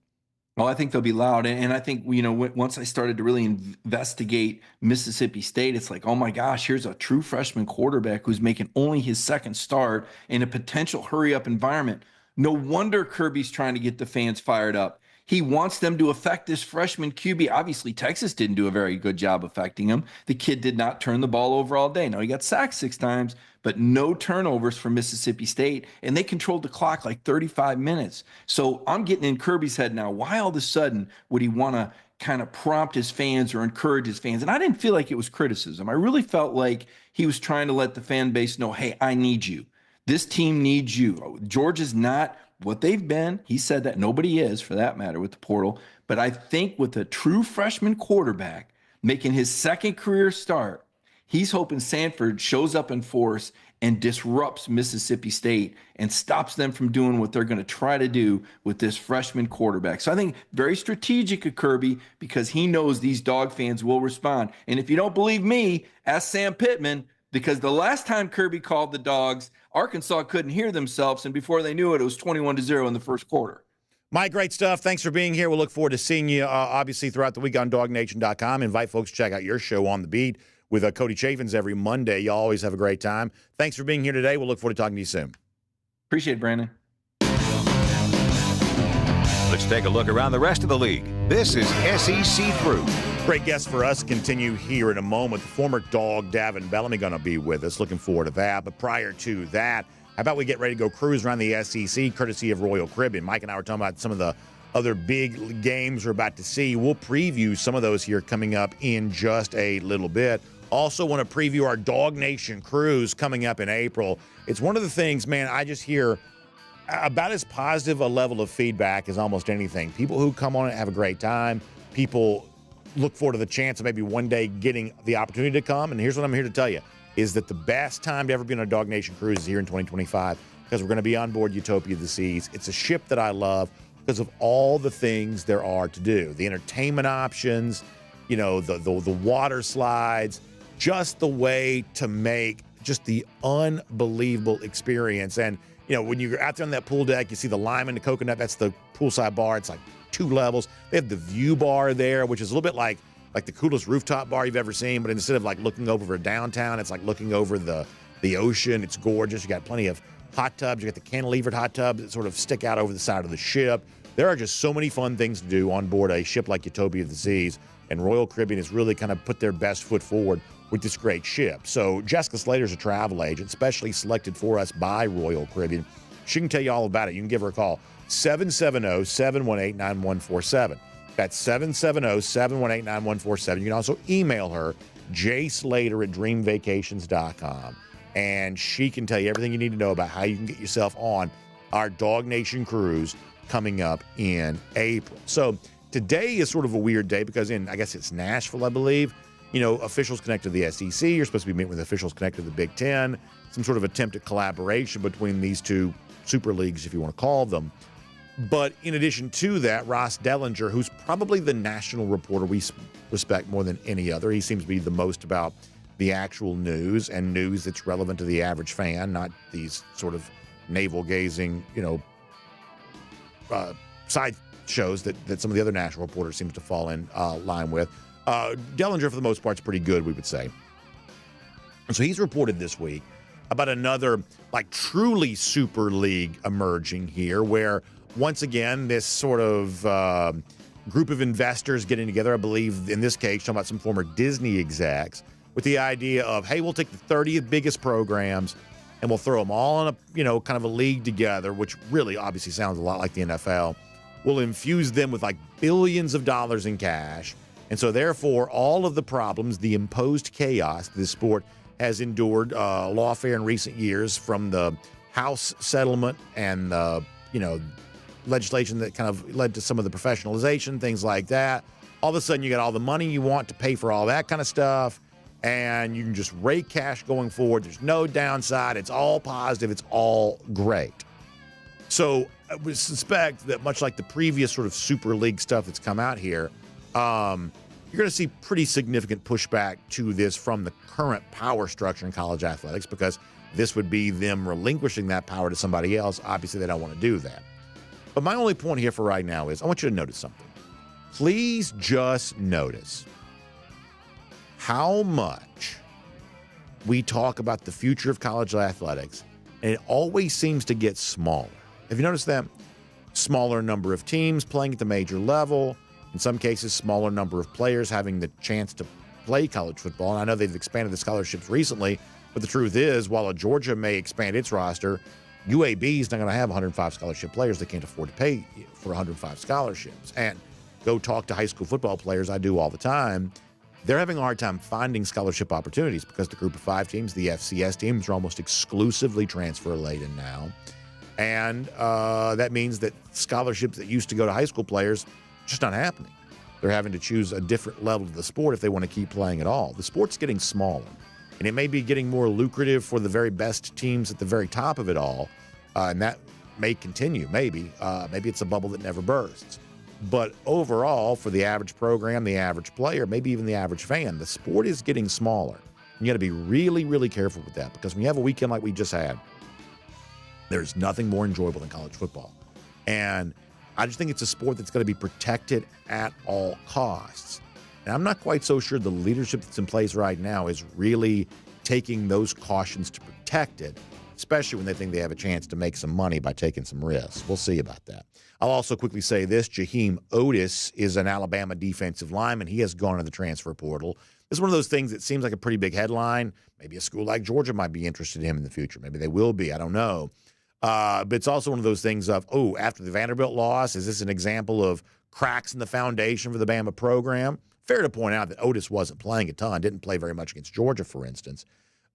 Well, I think they'll be loud. And I think, once I started to really investigate Mississippi State, it's like, oh my gosh, here's a true freshman quarterback who's making only his second start in a potential hurry-up environment. No wonder Kirby's trying to get the fans fired up. He wants them to affect this freshman QB. Obviously, Texas didn't do a very good job affecting him. The kid did not turn the ball over all day. Now, he got sacked 6 times, but no turnovers for Mississippi State, and they controlled the clock like 35 minutes. So I'm getting in Kirby's head now. Why all of a sudden would he want to kind of prompt his fans or encourage his fans? And I didn't feel like it was criticism. I really felt like he was trying to let the fan base know, hey, I need you. This team needs you. Georgia's not what they've been. He said that. Nobody is, for that matter, with the portal. But I think with a true freshman quarterback making his second career start, he's hoping Sanford shows up in force and disrupts Mississippi State and stops them from doing what they're going to try to do with this freshman quarterback. So I think very strategic of Kirby because he knows these Dog fans will respond. And if you don't believe me, ask Sam Pittman, because the last time Kirby called the Dogs, Arkansas couldn't hear themselves, and before they knew it, it was 21-0 in the first quarter. Mike, great stuff. Thanks for being here. We'll look forward to seeing you, obviously, throughout the week on DawgNation.com. Invite folks to check out your show On the Beat with Cody Chaffins every Monday. You always have a great time. Thanks for being here today. We'll look forward to talking to you soon. Appreciate it, Brandon. Let's take a look around the rest of the league. This is SEC Through. Great guest for us. Continue here in a moment. The former Dawg Davin Bellamy going to be with us. Looking forward to that. But prior to that, how about we get ready to go cruise around the SEC, courtesy of Royal Caribbean. Mike and I were talking about some of the other big games we're about to see. We'll preview some of those here coming up in just a little bit. Also want to preview our Dog Nation cruise coming up in April. It's one of the things, man, I just hear about as positive a level of feedback as almost anything. People who come on and have a great time. People look forward to the chance of maybe one day getting the opportunity to come. And here's what I'm here to tell you, is that the best time to ever be on a Dog Nation cruise is here in 2025 because we're going to be on board Utopia of the Seas. It's a ship that I love because of all the things there are to do. The entertainment options, the water slides, just the way to make just the unbelievable experience. And, when you're out there on that pool deck, you see the lime and the coconut, that's the poolside bar. It's like 2 levels. They have the view bar there, which is a little bit like the coolest rooftop bar you've ever seen, but instead of like looking over downtown, it's like looking over the ocean. It's gorgeous. You got plenty of hot tubs. You got the cantilevered hot tubs that sort of stick out over the side of the ship. There are just so many fun things to do on board a ship like Utopia of the Seas, and Royal Caribbean has really kind of put their best foot forward with this great ship. So Jessica Slater's a travel agent, specially selected for us by Royal Caribbean. She can tell you all about it. You can give her a call, 770-718-9147. That's 770-718-9147. You can also email her, jslater@dreamvacations.com. And she can tell you everything you need to know about how you can get yourself on our Dog Nation cruise coming up in April. So today is sort of a weird day because I guess it's Nashville, I believe. Officials connected to the SEC. You're supposed to be meeting with officials connected to the Big Ten. Some sort of attempt at collaboration between these two super leagues, if you want to call them. But in addition to that, Ross Dellinger, who's probably the national reporter we respect more than any other, he seems to be the most about the actual news and news that's relevant to the average fan, not these sort of navel-gazing, side shows that some of the other national reporters seem to fall in line with. Dellinger, for the most part, is pretty good, we would say. And so he's reported this week about another, truly super league emerging here, where, once again, this sort of group of investors getting together, I believe, in this case, talking about some former Disney execs, with the idea of, hey, we'll take the 30 biggest programs and we'll throw them all in a, kind of a league together, which really obviously sounds a lot like the NFL. will infuse them with like billions of dollars in cash. And so therefore, all of the problems, the imposed chaos this sport has endured lawfare in recent years, from the House settlement and the, legislation that kind of led to some of the professionalization, things like that. All of a sudden, you got all the money you want to pay for all that kind of stuff, and you can just rake cash going forward. There's no downside. It's all positive. It's all great. So I would suspect that, much like the previous sort of Super League stuff that's come out here, you're going to see pretty significant pushback to this from the current power structure in college athletics, because this would be them relinquishing that power to somebody else. Obviously, they don't want to do that. But my only point here for right now is I want you to notice something. Please just notice how much we talk about the future of college athletics, and it always seems to get smaller. Have you noticed that? Smaller number of teams playing at the major level. In some cases, smaller number of players having the chance to play college football. And I know they've expanded the scholarships recently, but the truth is, while Georgia may expand its roster, UAB is not going to have 105 scholarship players. They can't afford to pay for 105 scholarships. And go talk to high school football players, I do all the time. They're having a hard time finding scholarship opportunities because the group of 5 teams, the FCS teams, are almost exclusively transfer-laden now. And that means that scholarships that used to go to high school players just not happening. They're having to choose a different level of the sport if they want to keep playing at all. The sport's getting smaller, and it may be getting more lucrative for the very best teams at the very top of it all, and that may continue. Maybe it's a bubble that never bursts. But overall, for the average program, the average player, maybe even the average fan, the sport is getting smaller. You got to be really, really careful with that, because when you have a weekend like we just had, there's nothing more enjoyable than college football. And I just think it's a sport that's going to be protected at all costs. And I'm not quite so sure the leadership that's in place right now is really taking those cautions to protect it, especially when they think they have a chance to make some money by taking some risks. We'll see about that. I'll also quickly say this. Jaheim Oatis is an Alabama defensive lineman. He has gone to the transfer portal. This is one of those things that seems like a pretty big headline. Maybe a school like Georgia might be interested in him in the future. Maybe they will be. I don't know. But it's also one of those things of, after the Vanderbilt loss, is this an example of cracks in the foundation for the Bama program? Fair to point out that Oatis wasn't playing a ton, didn't play very much against Georgia, for instance.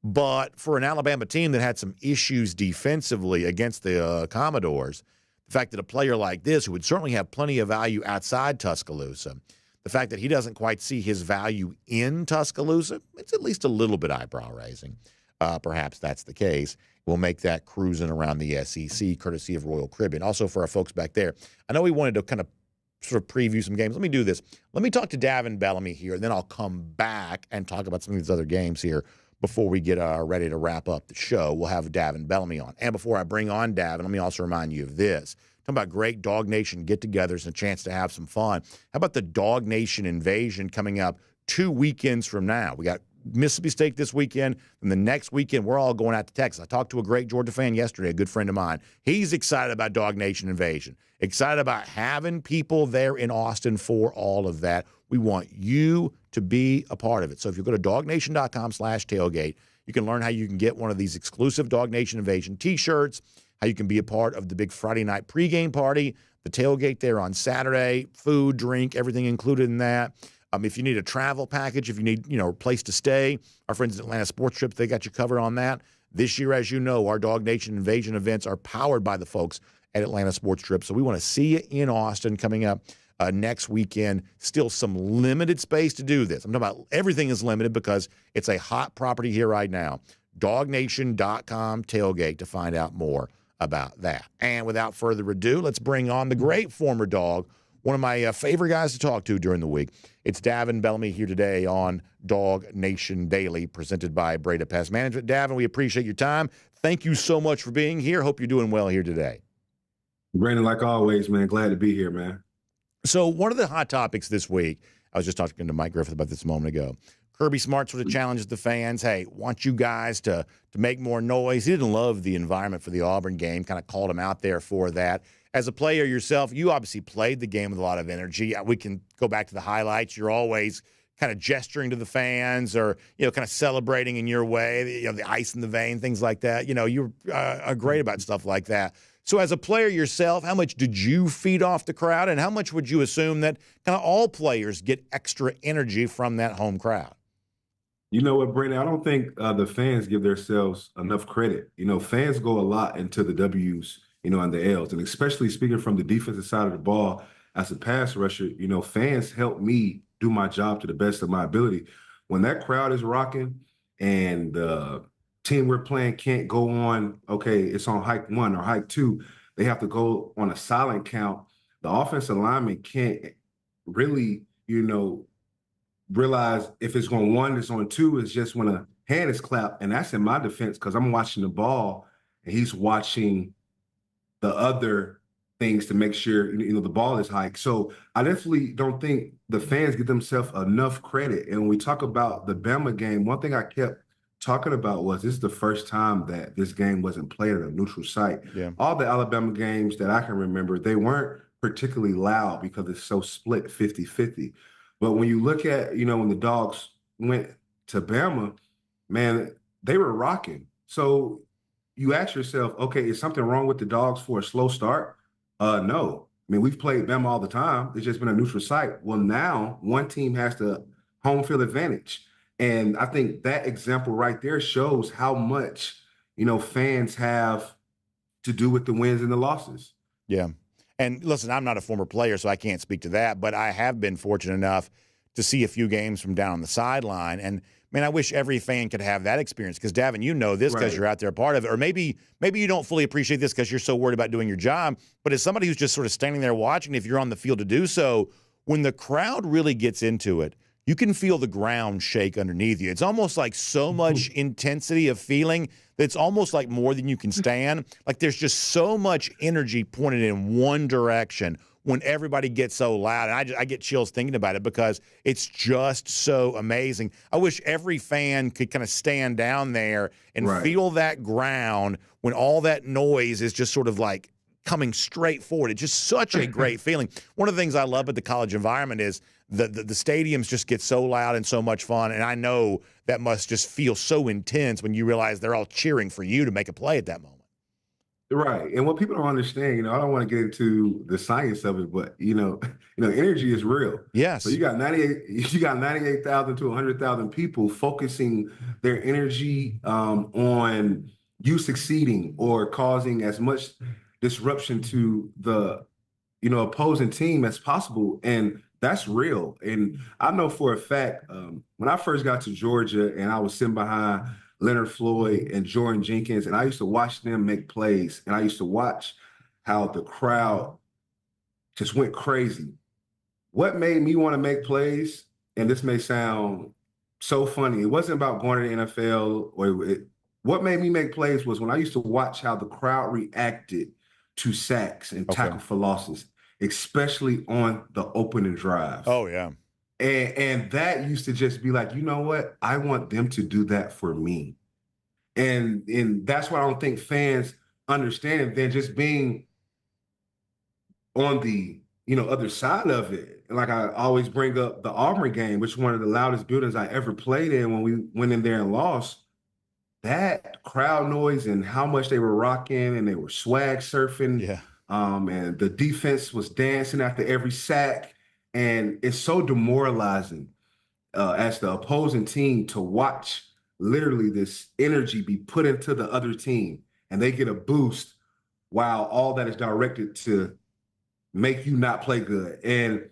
But for an Alabama team that had some issues defensively against the Commodores, the fact that a player like this, who would certainly have plenty of value outside Tuscaloosa, the fact that he doesn't quite see his value in Tuscaloosa, it's at least a little bit eyebrow-raising. Perhaps that's the case. We'll make that cruising around the SEC, courtesy of Royal Caribbean. Also, for our folks back there, I know we wanted to kind of sort of preview some games. Let me do this. Let me talk to Davin Bellamy here, and then I'll come back and talk about some of these other games here before we get ready to wrap up the show. We'll have Davin Bellamy on. And before I bring on Davin, let me also remind you of this. Talking about great Dog Nation get-togethers and a chance to have some fun. How about the Dog Nation Invasion coming up 2 weekends from now? We got Mississippi State this weekend, and the next weekend we're all going out to Texas. I talked to a great Georgia fan yesterday, a good friend of mine. He's excited about Dog Nation Invasion, excited about having people there in Austin for all of that. We want you to be a part of it. So if you go to DawgNation.com/tailgate, you can learn how you can get one of these exclusive Dog Nation Invasion t-shirts, how you can be a part of the big Friday night pregame party, the tailgate there on Saturday, food, drink, everything included in that. If you need a travel package, if you need, a place to stay, our friends at Atlanta Sports Trips, they got you covered on that. This year, as you know, our Dog Nation Invasion events are powered by the folks at Atlanta Sports Trips. So we want to see you in Austin coming up next weekend. Still some limited space to do this. I'm talking about everything is limited because it's a hot property here right now. DawgNation.com tailgate to find out more about that. And without further ado, let's bring on the great former Dog, one of my favorite guys to talk to during the week. It's Davin Bellamy here today on DawgNation Daily, presented by Breda Pest Management. Davin, we appreciate your time. Thank you so much for being here. Hope you're doing well here today. Brandon, like always, man, glad to be here, man. So one of the hot topics this week, I was just talking to Mike Griffith about this a moment ago. Kirby Smart sort of challenges the fans, hey, want you guys to make more noise. He didn't love the environment for the Auburn game, kind of called him out there for that. As a player yourself, you obviously played the game with a lot of energy. We can go back to the highlights. You're always kind of gesturing to the fans or, kind of celebrating in your way, the ice in the vein, things like that. You're great about stuff like that. So as a player yourself, how much did you feed off the crowd, and how much would you assume that kind of all players get extra energy from that home crowd? You know what, Brandon? I don't think the fans give themselves enough credit. Fans go a lot into the W's, and the L's. And especially speaking from the defensive side of the ball, as a pass rusher, fans help me do my job to the best of my ability. When that crowd is rocking and the team we're playing can't go on, okay, it's on hike 1 or hike 2, they have to go on a silent count. The offensive lineman can't really, realize if it's on 1, it's on 2, it's just when a hand is clapped. And that's in my defense because I'm watching the ball and he's watching the other things to make sure, the ball is hiked. So I definitely don't think the fans give themselves enough credit. And when we talk about the Bama game, one thing I kept talking about was this is the first time that this game wasn't played at a neutral site. Yeah. All the Alabama games that I can remember, they weren't particularly loud because it's so split 50-50. But when you look at, when the Dawgs went to Bama, man, they were rocking. So you ask yourself, okay, is something wrong with the Dawgs for a slow start? No. I mean, we've played Bama all the time. It's just been a neutral site. Well, now one team has the home field advantage. And I think that example right there shows how much, fans have to do with the wins and the losses. Yeah. And listen, I'm not a former player, so I can't speak to that, but I have been fortunate enough to see a few games from down on the sideline. And, man, I wish every fan could have that experience because, Davin, you know this because you're out there a part of it. Or maybe you don't fully appreciate this because you're so worried about doing your job. But as somebody who's just sort of standing there watching, if you're on the field to do so, when the crowd really gets into it, you can feel the ground shake underneath you. It's almost like so much intensity of feeling that it's almost like more than you can stand. Like there's just so much energy pointed in one direction when everybody gets so loud. And I get chills thinking about it because it's just so amazing. I wish every fan could kind of stand down there and feel that ground when all that noise is just sort of like coming straight forward. It's just such a great feeling. One of the things I love about the college environment is the stadiums just get so loud and so much fun, and I know that must just feel so intense when you realize they're all cheering for you to make a play at that moment. Right. And what people don't understand, I don't want to get into the science of it, but energy is real. Yes. So you got 98,000 to 100,000 people focusing their energy on you succeeding or causing as much disruption to the opposing team as possible, and that's real. And I know for a fact when I first got to Georgia and I was sitting behind Leonard Floyd and Jordan Jenkins, and I used to watch them make plays, and I used to watch how the crowd just went crazy. What made me want to make plays, and this may sound so funny, it wasn't about going to the NFL what made me make plays was when I used to watch how the crowd reacted to sacks and tackle for losses, especially on the opening drive. Oh, yeah. And that used to just be like, you know what? I want them to do that for me. And that's what I don't think fans understand. Than just being on the, other side of it. Like I always bring up the Auburn game, which is one of the loudest buildings I ever played in when we went in there and lost. That crowd noise and how much they were rocking and they were swag surfing. Yeah. And the defense was dancing after every sack. And it's so demoralizing as the opposing team to watch literally this energy be put into the other team and they get a boost while all that is directed to make you not play good. And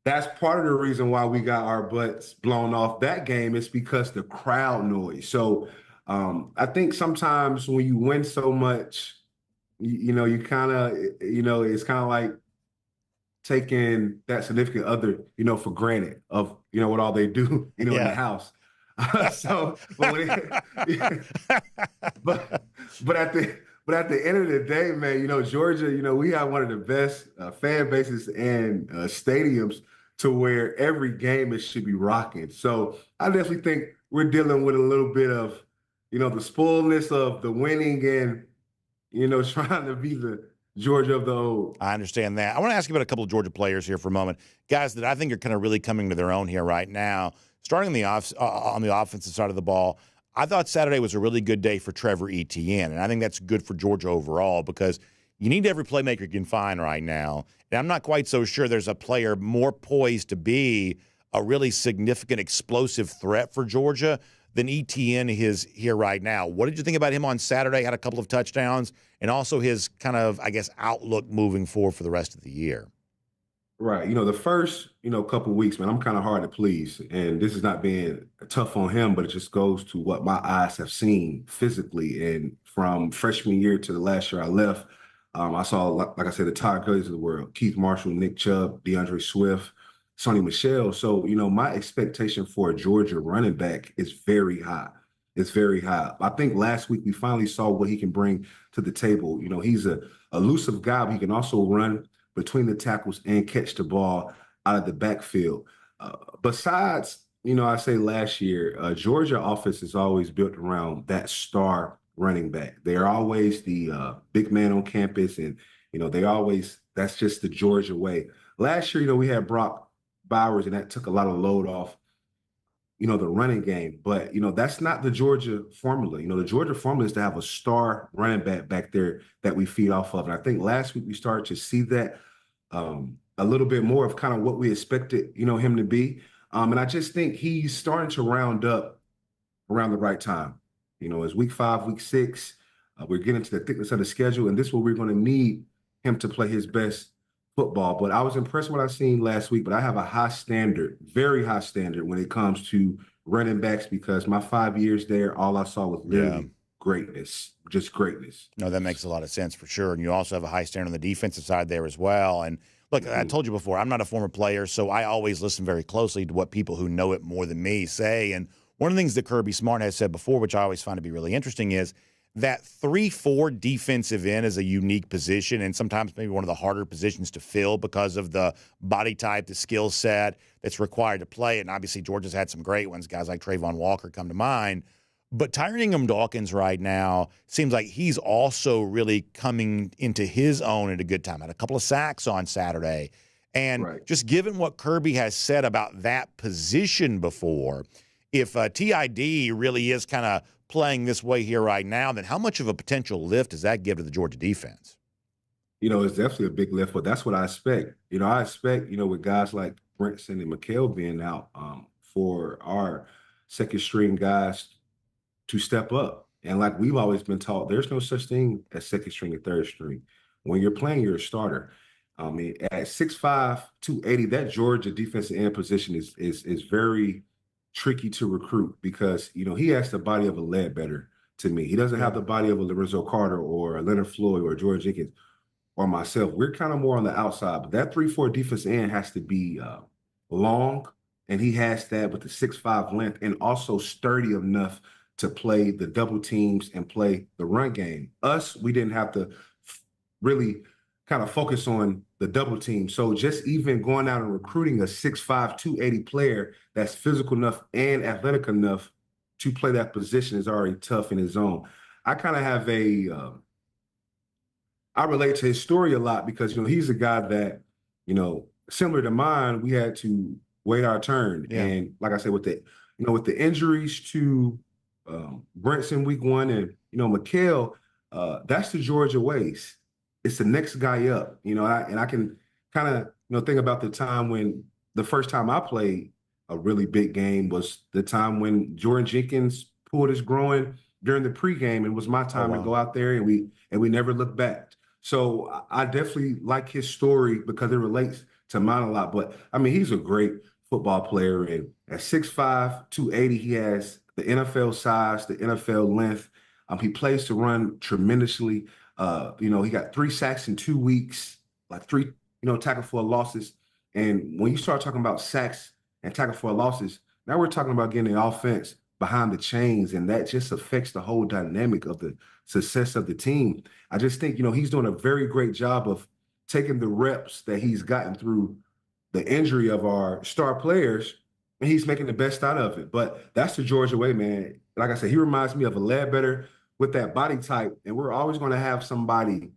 that's part of the reason why we got our butts blown off that game is because the crowd noise. So I think sometimes when you win so much, you kind of, it's kind of like taking that significant other, for granted of, what all they do, in the house. So, but at the end of the day, man, Georgia, we have one of the best fan bases and stadiums to where every game it should be rocking. So I definitely think we're dealing with a little bit of, the spoiledness of the winning and, trying to be the Georgia of the old. I understand that. I want to ask you about a couple of Georgia players here for a moment. Guys that I think are kind of really coming to their own here right now. Starting on the offensive side of the ball, I thought Saturday was a really good day for Trevor Eiienne, and I think that's good for Georgia overall because You need every playmaker you can find right now. And I'm not quite so sure there's a player more poised to be a really significant explosive threat for Georgia than Eiienne is here right now. What did you think about him on Saturday? Had a couple of touchdowns, and also his kind of, I guess, outlook moving forward for the rest of the year. Right. The first, couple weeks, man, I'm kind of hard to please. And this is not being tough on him, but it just goes to what my eyes have seen physically. And from freshman year to the last year I left, I saw, like I said, the Todd Gurley's of the world, Keith Marshall, Nick Chubb, DeAndre Swift, Sonny Michel. So, my expectation for a Georgia running back is very high. It's very high. I think last week we finally saw what he can bring to the table. He's a elusive guy, but he can also run between the tackles and catch the ball out of the backfield. Besides, I say last year, Georgia offense is always built around that star running back. They're always the big man on campus, and, that's just the Georgia way. Last year, we had Brock Bowers, and that took a lot of load off, the running game. But, that's not the Georgia formula. The Georgia formula is to have a star running back there that we feed off of. And I think last week we started to see that a little bit more of kind of what we expected, him to be. And I just think he's starting to round up around the right time. It's week 5, week 6. We're getting to the thickness of the schedule, and this is where we're going to need him to play his best football. But I was impressed with what I seen last week, but I have a high standard, very high standard when it comes to running backs, because my 5 years there, all I saw was literally greatness, just greatness. No, that makes a lot of sense for sure. And you also have a high standard on the defensive side there as well. And look, I told you before, I'm not a former player, so I always listen very closely to what people who know it more than me say. And one of the things that Kirby Smart has said before, which I always find to be really interesting, is that 3-4 defensive end is a unique position and sometimes maybe one of the harder positions to fill because of the body type, the skill set that's required to play it. And obviously Georgia's had some great ones, guys like Trayvon Walker come to mind. But Tyrion Ingram-Dawkins right now seems like he's also really coming into his own at a good time. Had a couple of sacks on Saturday. And just given what Kirby has said about that position before, if TID really is kind of playing this way here right now, then how much of a potential lift does that give to the Georgia defense? It's definitely a big lift, but that's what I expect. I expect, with guys like Brinson and McHale being out, for our second string guys to step up. And like we've always been taught, there's no such thing as second string and third string. When you're playing, you're a starter. I mean, at 6'5", 280, that Georgia defensive end position is very tricky to recruit because, he has the body of a Ledbetter to me. He doesn't have the body of a Lorenzo Carter or a Leonard Floyd or George Jenkins or myself. We're kind of more on the outside, but that 3-4 defensive end has to be long, and he has that with the 6'5" length and also sturdy enough to play the double teams and play the run game. Us, we didn't have to really kind of focus on the double team. So just even going out and recruiting a 6'5", 280 player that's physical enough and athletic enough to play that position is already tough in his own. I kind of have I relate to his story a lot because, he's a guy that, similar to mine, we had to wait our turn. Yeah. And like I said, with the injuries to Brinson week 1 and, McHale, that's the Georgia ways. It's the next guy up, and I can kind of, think about the time when the first time I played a really big game was the time when Jordan Jenkins pulled his groin during the pregame, and it was my time to go out there, and we never looked back. So I definitely like his story because it relates to mine a lot. But I mean, he's a great football player, and at 6'5", 280, he has the NFL size, the NFL length. He plays to run tremendously. He got 3 sacks in 2 weeks, like 3, tackle for losses. And when you start talking about sacks and tackle for losses, now we're talking about getting the offense behind the chains, and that just affects the whole dynamic of the success of the team. I just think, he's doing a very great job of taking the reps that he's gotten through the injury of our star players, and he's making the best out of it. But that's the Georgia way, man. Like I said, he reminds me of a Ledbetter with that body type, and we're always going to have somebody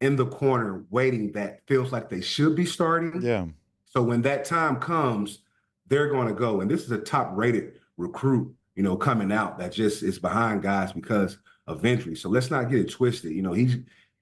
in the corner waiting that feels like they should be starting. Yeah. So when that time comes, they're going to go. And this is a top-rated recruit, coming out that just is behind guys because of injury. So let's not get it twisted.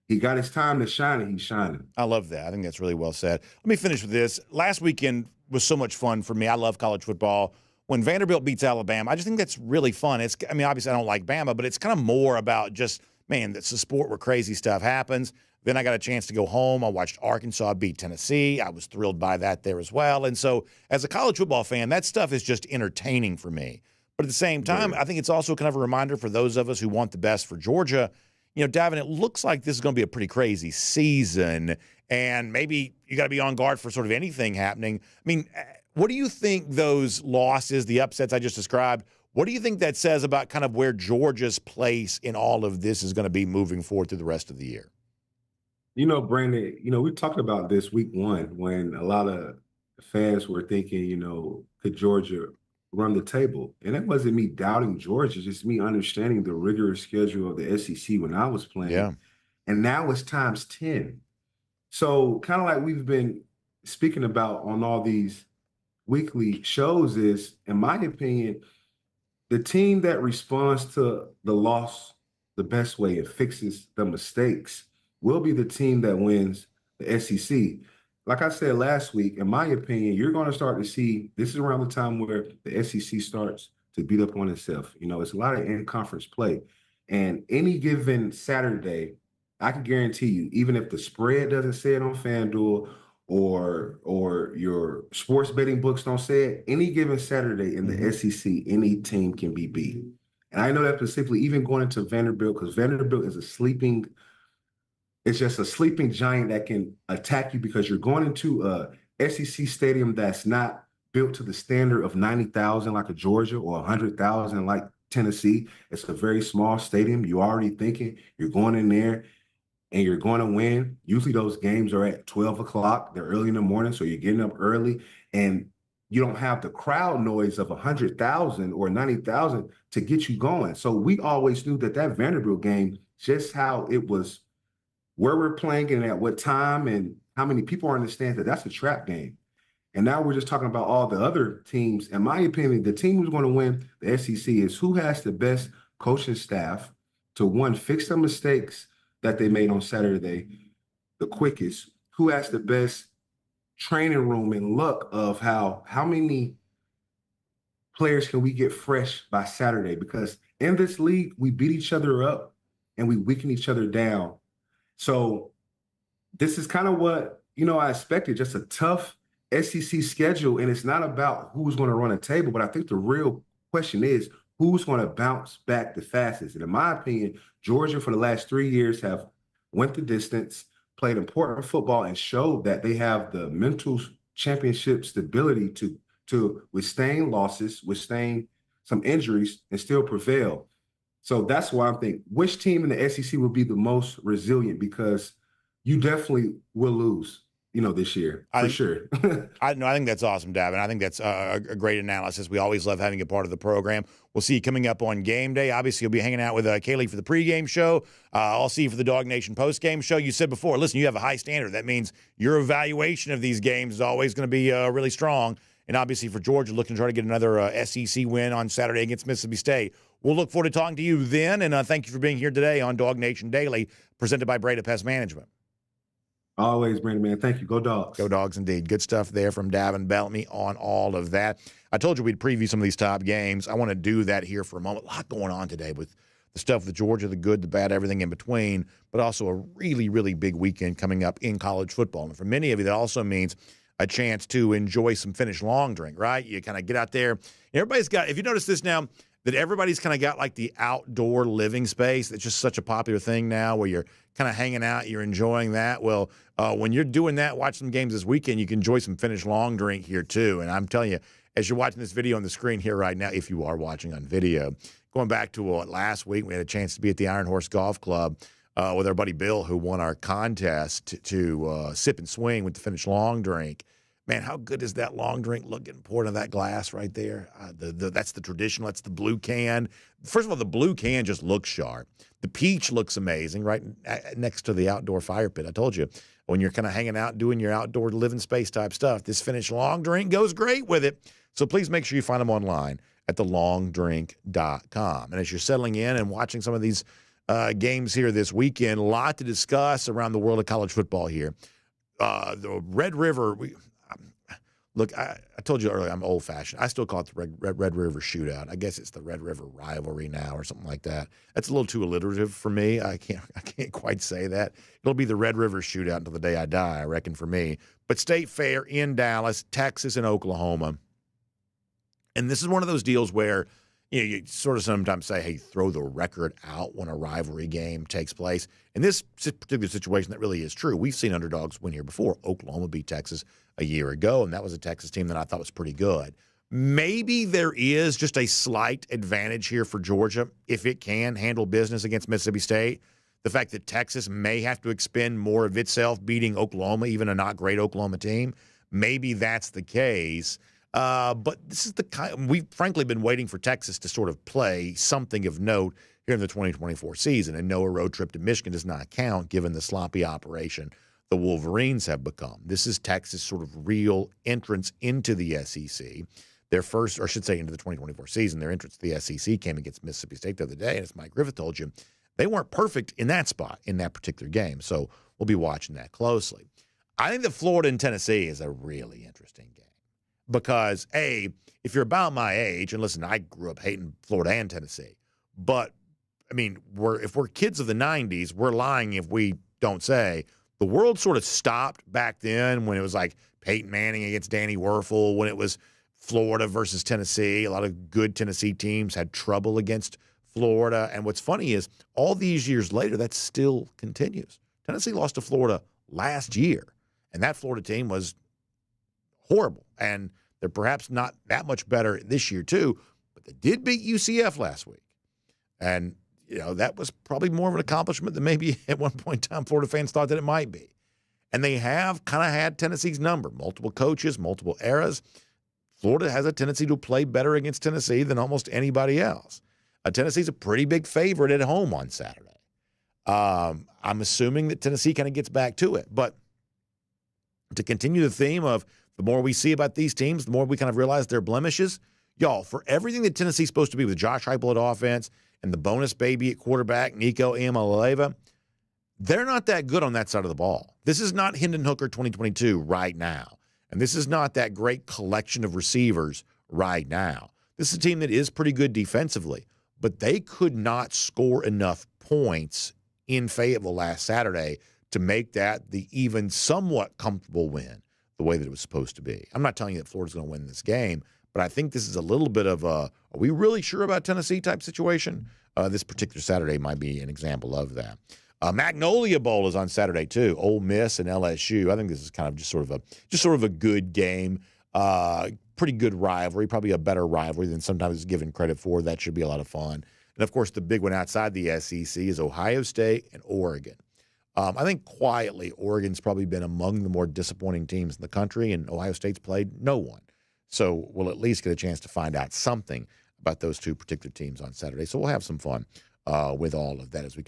He got his time to shine, and he's shining. I love that. I think that's really well said. Let me finish with this. Last weekend was so much fun for me. I love college football. When Vanderbilt beats Alabama, I just think that's really fun. Obviously I don't like Bama, but it's kind of more about just, man, it's a sport where crazy stuff happens. Then I got a chance to go home. I watched Arkansas beat Tennessee. I was thrilled by that there as well. And so as a college football fan, that stuff is just entertaining for me. But at the same time, I think it's also kind of a reminder for those of us who want the best for Georgia. Davin, it looks like this is going to be a pretty crazy season, and maybe you got to be on guard for sort of anything happening. I mean, what do you think those losses, the upsets I just described, what do you think that says about kind of where Georgia's place in all of this is going to be moving forward through the rest of the year? Brandon, we talked about this week one when a lot of fans were thinking, could Georgia run the table? And that wasn't me doubting Georgia, just me understanding the rigorous schedule of the SEC when I was playing. Yeah. And now it's times 10. So kind of like we've been speaking about on all these weekly shows is, in my opinion, the team that responds to the loss the best way and fixes the mistakes will be the team that wins the SEC. Like I said last week, in my opinion, you're going to start to see, this is around the time where the SEC starts to beat up on itself. It's a lot of in-conference play. And any given Saturday, I can guarantee you, even if the spread doesn't say it on FanDuel or your sports betting books don't say it, any given Saturday in the SEC, any team can be beat. And I know that specifically even going into Vanderbilt, because Vanderbilt is it's just a sleeping giant that can attack you because you're going into a SEC stadium that's not built to the standard of 90,000 like a Georgia or 100,000 like Tennessee. It's a very small stadium. You're already thinking you're going in there and you're going to win. Usually those games are at 12 o'clock. They're early in the morning, so you're getting up early, and you don't have the crowd noise of 100,000 or 90,000 to get you going. So we always knew that Vanderbilt game, just how it was, where we're playing and at what time and how many people are in the stands, that's a trap game. And now we're just talking about all the other teams. In my opinion, the team who's going to win the SEC is who has the best coaching staff to, one, fix the mistakes that they made on Saturday the quickest, who has the best training room and luck of how many players can we get fresh by Saturday? Because in this league, we beat each other up and we weaken each other down. So this is kind of what, I expected, just a tough SEC schedule. And it's not about who's going to run a table, but I think the real question is who's going to bounce back the fastest. And in my opinion, Georgia for the last 3 years have went the distance, played important football, and showed that they have the mental championship stability to withstand losses, withstand some injuries, and still prevail. So that's why I'm thinking, which team in the SEC will be the most resilient? Because you definitely will lose, this year, for sure. I think that's awesome, Davin. I think that's a great analysis. We always love having a part of the program. We'll see you coming up on game day. Obviously, you'll be hanging out with Kaylee for the pregame show. I'll see you for the DawgNation postgame show. You said before, listen, you have a high standard. That means your evaluation of these games is always going to be really strong. And obviously for Georgia, looking to try to get another SEC win on Saturday against Mississippi State. We'll look forward to talking to you then, and thank you for being here today on DawgNation Daily, presented by Breda Pest Management. Always, Brandon, man. Thank you. Go Dogs. Go Dogs, indeed. Good stuff there from Davin Bellamy on all of that. I told you we'd preview some of these top games. I want to do that here for a moment. A lot going on today with the stuff with Georgia, the good, the bad, everything in between, but also a really, really big weekend coming up in college football. And for many of you, that also means a chance to enjoy some Finnish long drink, right? You kind of get out there. Everybody's got, if you notice this now, that everybody's kind of got like the outdoor living space. That's just such a popular thing now where you're kind of hanging out, you're enjoying that. Well, when you're doing that, watch some games this weekend, you can enjoy some Finnish long drink here too. And I'm telling you, as you're watching this video on the screen here right now, if you are watching on video, going back to last week, we had a chance to be at the Iron Horse Golf Club with our buddy Bill, who won our contest to sip and swing with the Finnish long drink. Man, how good does that long drink look getting poured in that glass right there? That's the traditional. That's the blue can. First of all, the blue can just looks sharp. The peach looks amazing right next to the outdoor fire pit. I told you, when you're kind of hanging out doing your outdoor living space type stuff, this Finnish long drink goes great with it. So please make sure you find them online at thelongdrink.com. And as you're settling in and watching some of these games here this weekend. A lot to discuss around the world of college football here. The Red River, look, I told you earlier I'm old-fashioned. I still call it the Red River Shootout. I guess it's the Red River Rivalry now or something like that. That's a little too alliterative for me. I can't quite say that. It'll be the Red River Shootout until the day I die, I reckon, for me. But State Fair in Dallas, Texas, and Oklahoma. And this is one of those deals where you sort of sometimes say, hey, throw the record out when a rivalry game takes place. In this particular situation, that really is true. We've seen underdogs win here before. Oklahoma beat Texas a year ago, and that was a Texas team that I thought was pretty good. Maybe there is just a slight advantage here for Georgia if it can handle business against Mississippi State. The fact that Texas may have to expend more of itself beating Oklahoma, even a not great Oklahoma team, maybe that's the case. But this is the kind we've frankly been waiting for Texas to sort of play something of note here in the 2024 season. And no, a road trip to Michigan does not count given the sloppy operation the Wolverines have become. This is Texas' sort of real entrance into the SEC. Their first, or I should say into the 2024 season, their entrance to the SEC came against Mississippi State the other day. And as Mike Griffith told you, they weren't perfect in that spot in that particular game. So we'll be watching that closely. I think that Florida and Tennessee is a really interesting game. Because, A, if you're about my age, and listen, I grew up hating Florida and Tennessee, but, I mean, if we're kids of the 90s, we're lying if we don't say the world sort of stopped back then when it was like Peyton Manning against Danny Werfel, when it was Florida versus Tennessee. A lot of good Tennessee teams had trouble against Florida. And what's funny is all these years later, that still continues. Tennessee lost to Florida last year, and that Florida team was horrible, and they're perhaps not that much better this year too, but they did beat UCF last week. And, that was probably more of an accomplishment than maybe at one point in time Florida fans thought that it might be. And they have kind of had Tennessee's number, multiple coaches, multiple eras. Florida has a tendency to play better against Tennessee than almost anybody else. Tennessee's a pretty big favorite at home on Saturday. I'm assuming that Tennessee kind of gets back to it. But to continue the theme of the more we see about these teams, the more we kind of realize their blemishes. Y'all, for everything that Tennessee's supposed to be with Josh Heupel at offense and the bonus baby at quarterback, Nico Iamaleava, they're not that good on that side of the ball. This is not Hendon Hooker 2022 right now. And this is not that great collection of receivers right now. This is a team that is pretty good defensively, but they could not score enough points in Fayetteville last Saturday to make that the even somewhat comfortable win the way that it was supposed to be. I'm not telling you that Florida's going to win this game, but I think this is a little bit of a, are we really sure about Tennessee type situation? This particular Saturday might be an example of that. Magnolia Bowl is on Saturday too. Ole Miss and LSU. I think this is kind of just sort of a good game. Pretty good rivalry, probably a better rivalry than sometimes it's given credit for. That should be a lot of fun. And of course, the big one outside the SEC is Ohio State and Oregon. I think quietly, Oregon's probably been among the more disappointing teams in the country, and Ohio State's played no one. So we'll at least get a chance to find out something about those two particular teams on Saturday. So we'll have some fun with all of that as we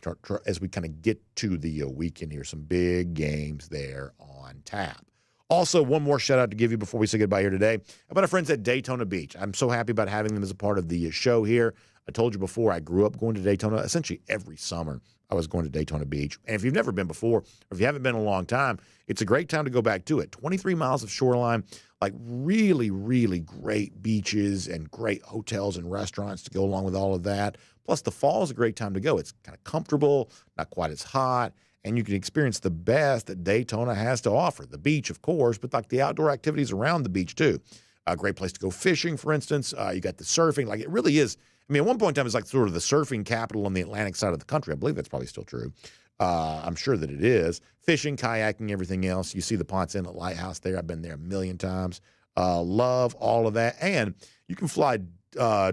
kind of get to the weekend here. Some big games there on tap. Also, one more shout-out to give you before we say goodbye here today about our friends at Daytona Beach. I'm so happy about having them as a part of the show here. I told you before, I grew up going to Daytona essentially every summer. I was going to Daytona Beach. And if you've never been before, or if you haven't been in a long time, it's a great time to go back to it. 23 miles of shoreline, like really, really great beaches and great hotels and restaurants to go along with all of that. Plus, the fall is a great time to go. It's kind of comfortable, not quite as hot, and you can experience the best that Daytona has to offer. The beach, of course, but like the outdoor activities around the beach, too. A great place to go fishing, for instance. You got the surfing. Like, it really is. I mean, at one point in time, it's like sort of the surfing capital on the Atlantic side of the country. I believe that's probably still true. I'm sure that it is. Fishing, kayaking, everything else. You see the Ponce Inlet Lighthouse there. I've been there a million times. Love all of that. And you can fly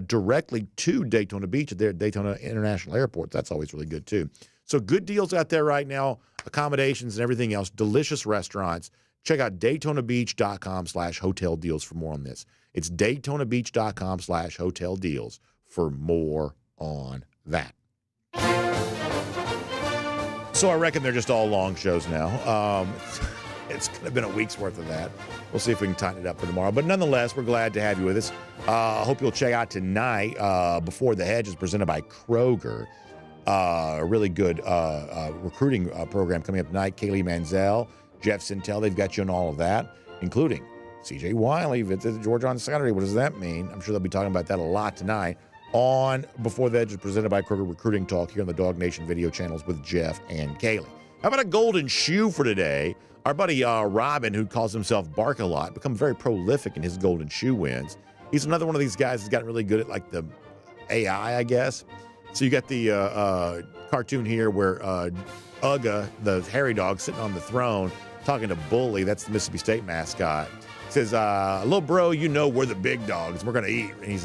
directly to Daytona Beach there at Daytona International Airport. That's always really good, too. So good deals out there right now, accommodations and everything else, delicious restaurants. Check out DaytonaBeach.com/hotel deals for more on this. It's DaytonaBeach.com/hotel deals for more on that. So I reckon they're just all long shows now. It's kind of been a week's worth of that. We'll see if we can tighten it up for tomorrow. But nonetheless, we're glad to have you with us. I hope you'll check out tonight, Before the Hedge is presented by Kroger. A really good recruiting program coming up tonight. Kaylee Manziel, Jeff Sintel, they've got you on all of that, including C.J. Wiley visited Georgia on Saturday. What does that mean? I'm sure they'll be talking about that a lot tonight on Before the Edge is presented by Kroger Recruiting Talk here on the DawgNation video channels with Jeff and Kaylee. How about a golden shoe for today? Our buddy Robin, who calls himself Bark-a-Lot, become very prolific in his golden shoe wins. He's another one of these guys who's gotten really good at like the AI, I guess. So you got the cartoon here where Uga, the hairy dog, sitting on the throne talking to Bully. That's the Mississippi State mascot. He says, little bro, you know we're the big dogs. We're going to eat. And he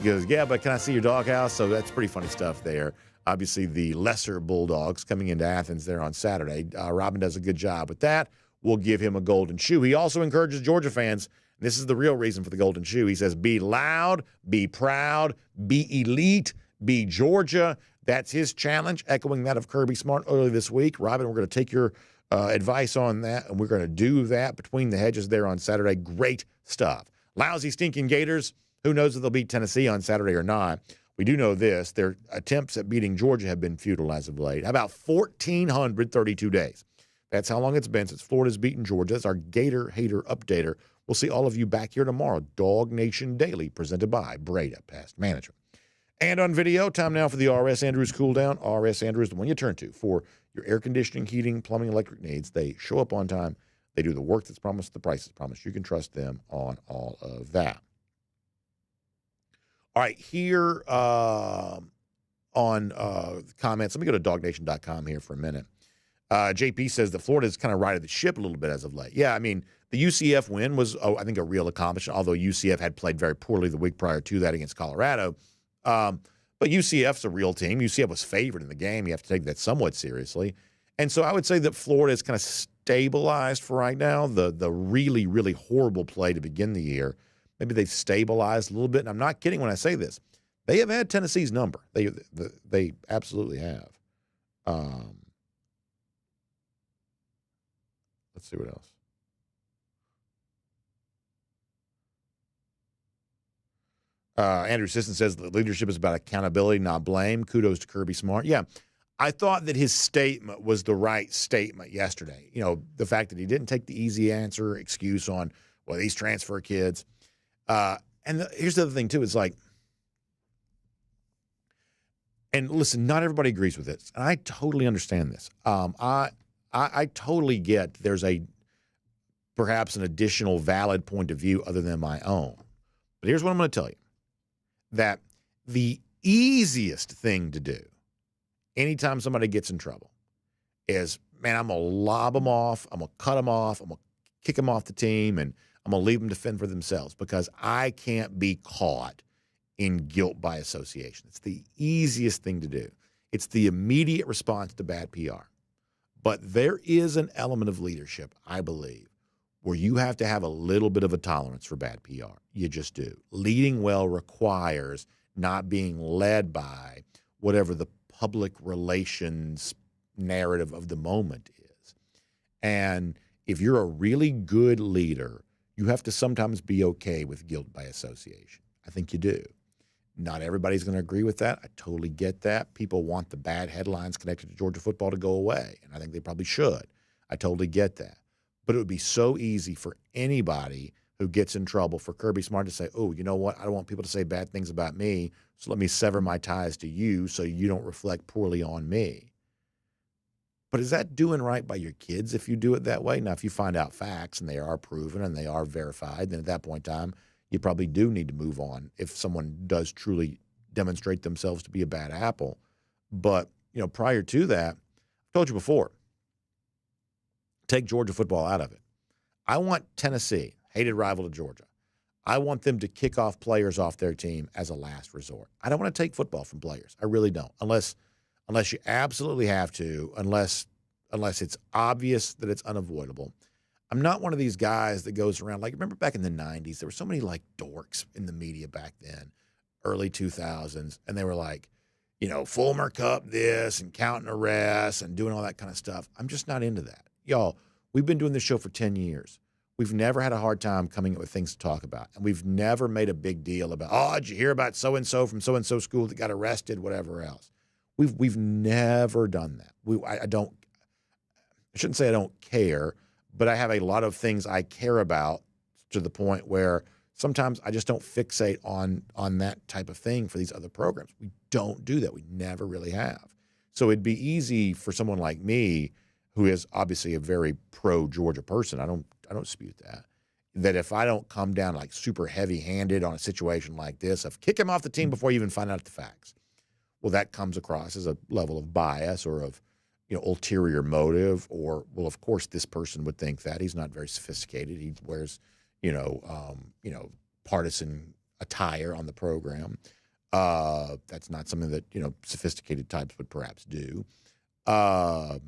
goes, yeah, but can I see your doghouse? So that's pretty funny stuff there. Obviously, the lesser Bulldogs coming into Athens there on Saturday. Robin does a good job with that. We'll give him a golden shoe. He also encourages Georgia fans. This is the real reason for the golden shoe. He says, be loud, be proud, be elite, be Georgia. That's his challenge, echoing that of Kirby Smart earlier this week. Robin, we're going to take your advice on that, and we're going to do that between the hedges there on Saturday. Great stuff. Lousy, stinking Gators. Who knows if they'll beat Tennessee on Saturday or not? We do know this. Their attempts at beating Georgia have been futile as of late. How about 1,432 days? That's how long it's been since Florida's beaten Georgia. That's our Gator Hater Updater. We'll see all of you back here tomorrow. DawgNation Daily, presented by Breda Pest Management. And on video, time now for the R.S. Andrews Cool Down. R.S. Andrews, the one you turn to for your air conditioning, heating, plumbing, electric needs. They show up on time. They do the work that's promised, the price is promised. You can trust them on all of that. All right, here on comments, let me go to DawgNation.com here for a minute. JP says that Florida's kind of righted the ship a little bit as of late. Yeah, I mean, the UCF win was, I think, a real accomplishment, although UCF had played very poorly the week prior to that against Colorado. But UCF's a real team. UCF was favored in the game. You have to take that somewhat seriously. And so I would say that Florida is kind of stabilized for right now. The really, really horrible play to begin the year, maybe they've stabilized a little bit. And I'm not kidding when I say this. They have had Tennessee's number. They absolutely have. Let's see what else. Andrew Sisson says that leadership is about accountability, not blame. Kudos to Kirby Smart. Yeah, I thought that his statement was the right statement yesterday. You know, the fact that he didn't take the easy answer, excuse on, well, these transfer kids. Here's the other thing, too. It's like, and listen, not everybody agrees with this. And I totally understand this. I totally get there's perhaps an additional valid point of view other than my own. But here's what I'm going to tell you. That the easiest thing to do anytime somebody gets in trouble is, man, I'm going to lob them off. I'm going to cut them off. I'm going to kick them off the team, and I'm going to leave them to fend for themselves because I can't be caught in guilt by association. It's the easiest thing to do. It's the immediate response to bad PR. But there is an element of leadership, I believe, where you have to have a little bit of a tolerance for bad PR. You just do. Leading well requires not being led by whatever the public relations narrative of the moment is. And if you're a really good leader, you have to sometimes be okay with guilt by association. I think you do. Not everybody's going to agree with that. I totally get that. People want the bad headlines connected to Georgia football to go away, and I think they probably should. I totally get that. But it would be so easy for anybody who gets in trouble for Kirby Smart to say, oh, you know what? I don't want people to say bad things about me, so let me sever my ties to you so you don't reflect poorly on me. But is that doing right by your kids if you do it that way? Now, if you find out facts and they are proven and they are verified, then at that point in time, you probably do need to move on if someone does truly demonstrate themselves to be a bad apple. But, you know, prior to that, I told you before, take Georgia football out of it. I want Tennessee, hated rival to Georgia. I want them to kick off players off their team as a last resort. I don't want to take football from players. I really don't, unless you absolutely have to, unless it's obvious that it's unavoidable. I'm not one of these guys that goes around, like, remember back in the 90s, there were so many, like, dorks in the media back then, early 2000s, and they were like, you know, Fulmer Cup this and counting arrests and doing all that kind of stuff. I'm just not into that. Y'all, we've been doing this show for 10 years. We've never had a hard time coming up with things to talk about. And we've never made a big deal about, oh, did you hear about so-and-so from so-and-so school that got arrested, whatever else. We've never done that. I shouldn't say I don't care, but I have a lot of things I care about to the point where sometimes I just don't fixate on that type of thing for these other programs. We don't do that. We never really have. So it'd be easy for someone like me, who is obviously a very pro-Georgia person, I don't dispute that if I don't come down like super heavy-handed on a situation like this of kick him off the team before you even find out the facts, well, that comes across as a level of bias or of ulterior motive, or, well, of course this person would think that. He's not very sophisticated. He wears, partisan attire on the program. That's not something that, sophisticated types would perhaps do. But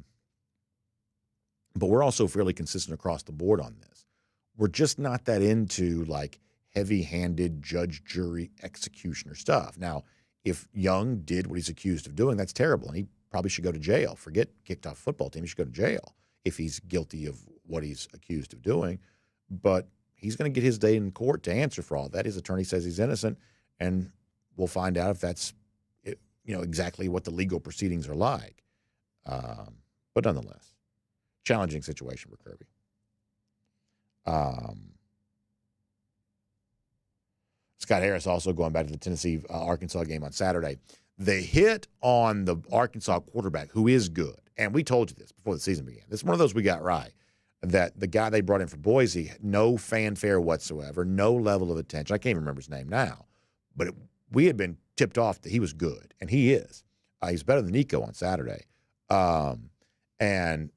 we're also fairly consistent across the board on this. We're just not that into like heavy-handed judge, jury, executioner stuff. Now, if Young did what he's accused of doing, that's terrible, and he probably should go to jail. Forget kicked off football team. He should go to jail if he's guilty of what he's accused of doing. But he's going to get his day in court to answer for all that. His attorney says he's innocent, and we'll find out if that's exactly what the legal proceedings are like. But nonetheless, challenging situation for Kirby. Scott Harris also going back to the Tennessee-Arkansas game on Saturday. The hit on the Arkansas quarterback, who is good, and we told you this before the season began. This is one of those we got right, that the guy they brought in for Boise, no fanfare whatsoever, no level of attention. I can't even remember his name now, but we had been tipped off that he was good, and he is. He's better than Nico on Saturday. And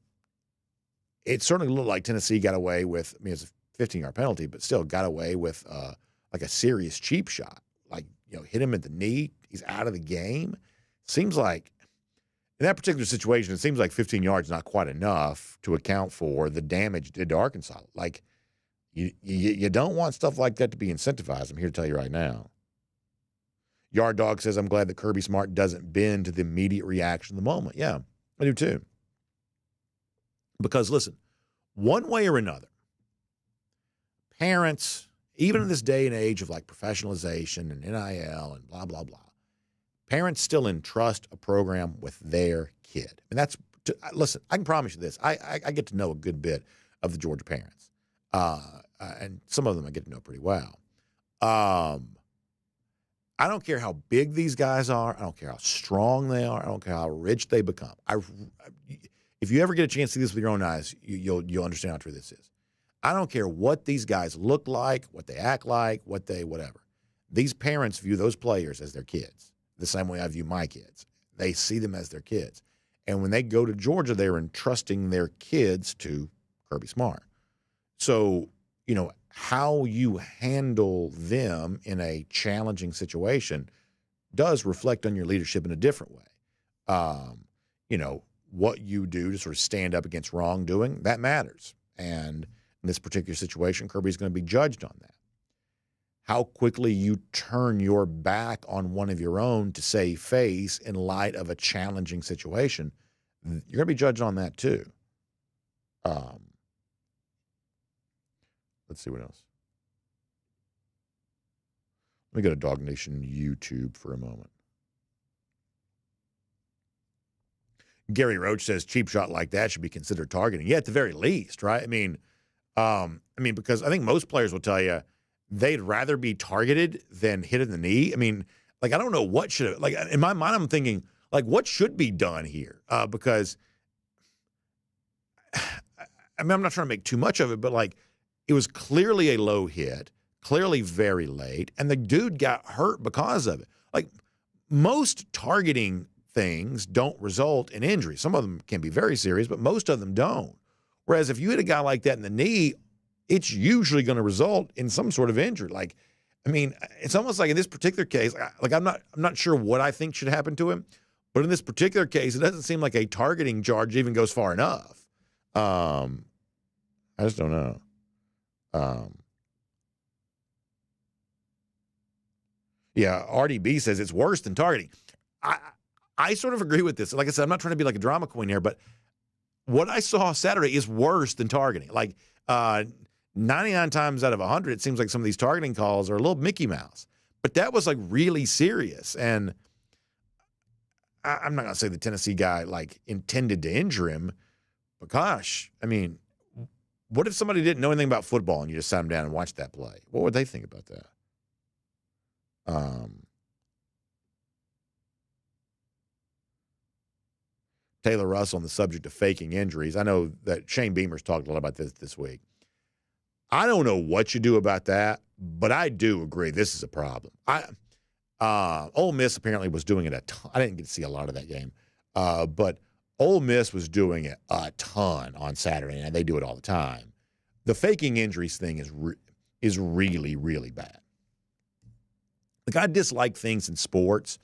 it certainly looked like Tennessee got away with, it's a 15-yard penalty, but still got away with like a serious cheap shot. Like, hit him at the knee. He's out of the game. Seems like, in that particular situation, it seems like 15 yards is not quite enough to account for the damage did to Arkansas. Like, you don't want stuff like that to be incentivized. I'm here to tell you right now. Yard Dog says, I'm glad that Kirby Smart doesn't bend to the immediate reaction of the moment. Yeah, I do too. Because, listen, one way or another, parents, even in this day and age of like professionalization and NIL and blah, blah, blah, parents still entrust a program with their kid. And listen, I can promise you this. I get to know a good bit of the Georgia parents. And some of them I get to know pretty well. I don't care how big these guys are. I don't care how strong they are. I don't care how rich they become. If you ever get a chance to see this with your own eyes, you'll understand how true this is. I don't care what these guys look like, what they act like, whatever. These parents view those players as their kids, the same way I view my kids. They see them as their kids. And when they go to Georgia, they're entrusting their kids to Kirby Smart. So, how you handle them in a challenging situation does reflect on your leadership in a different way. What you do to sort of stand up against wrongdoing, that matters. And in this particular situation, Kirby's going to be judged on that. How quickly you turn your back on one of your own to save face in light of a challenging situation, you're going to be judged on that too. Let's see what else. Let me go to DawgNation YouTube for a moment. Gary Roach says cheap shot like that should be considered targeting. Yeah, at the very least, right? Because I think most players will tell you they'd rather be targeted than hit in the knee. I don't know what should, in my mind, I'm thinking, what should be done here? Because, I'm not trying to make too much of it, but it was clearly a low hit, clearly very late, and the dude got hurt because of it. Most targeting things don't result in injury. Some of them can be very serious, but most of them don't. Whereas if you hit a guy like that in the knee, it's usually going to result in some sort of injury. It's almost like in this particular case, I'm not sure what I think should happen to him, but in this particular case, it doesn't seem like a targeting charge even goes far enough. I just don't know. RDB says it's worse than targeting. I sort of agree with this. Like I said, I'm not trying to be like a drama queen here, but what I saw Saturday is worse than targeting. 99 times out of 100, it seems like some of these targeting calls are a little Mickey Mouse. But that was really serious. And I'm not going to say the Tennessee guy, like, intended to injure him, but gosh, I mean, what if somebody didn't know anything about football and you just sat them down and watched that play? What would they think about that? Taylor Russell on the subject of faking injuries. I know that Shane Beamer's talked a lot about this week. I don't know what you do about that, but I do agree this is a problem. Ole Miss apparently was doing it a ton. I didn't get to see a lot of that game, but Ole Miss was doing it a ton on Saturday, and they do it all the time. The faking injuries thing is really, really bad. Like, I dislike things in sports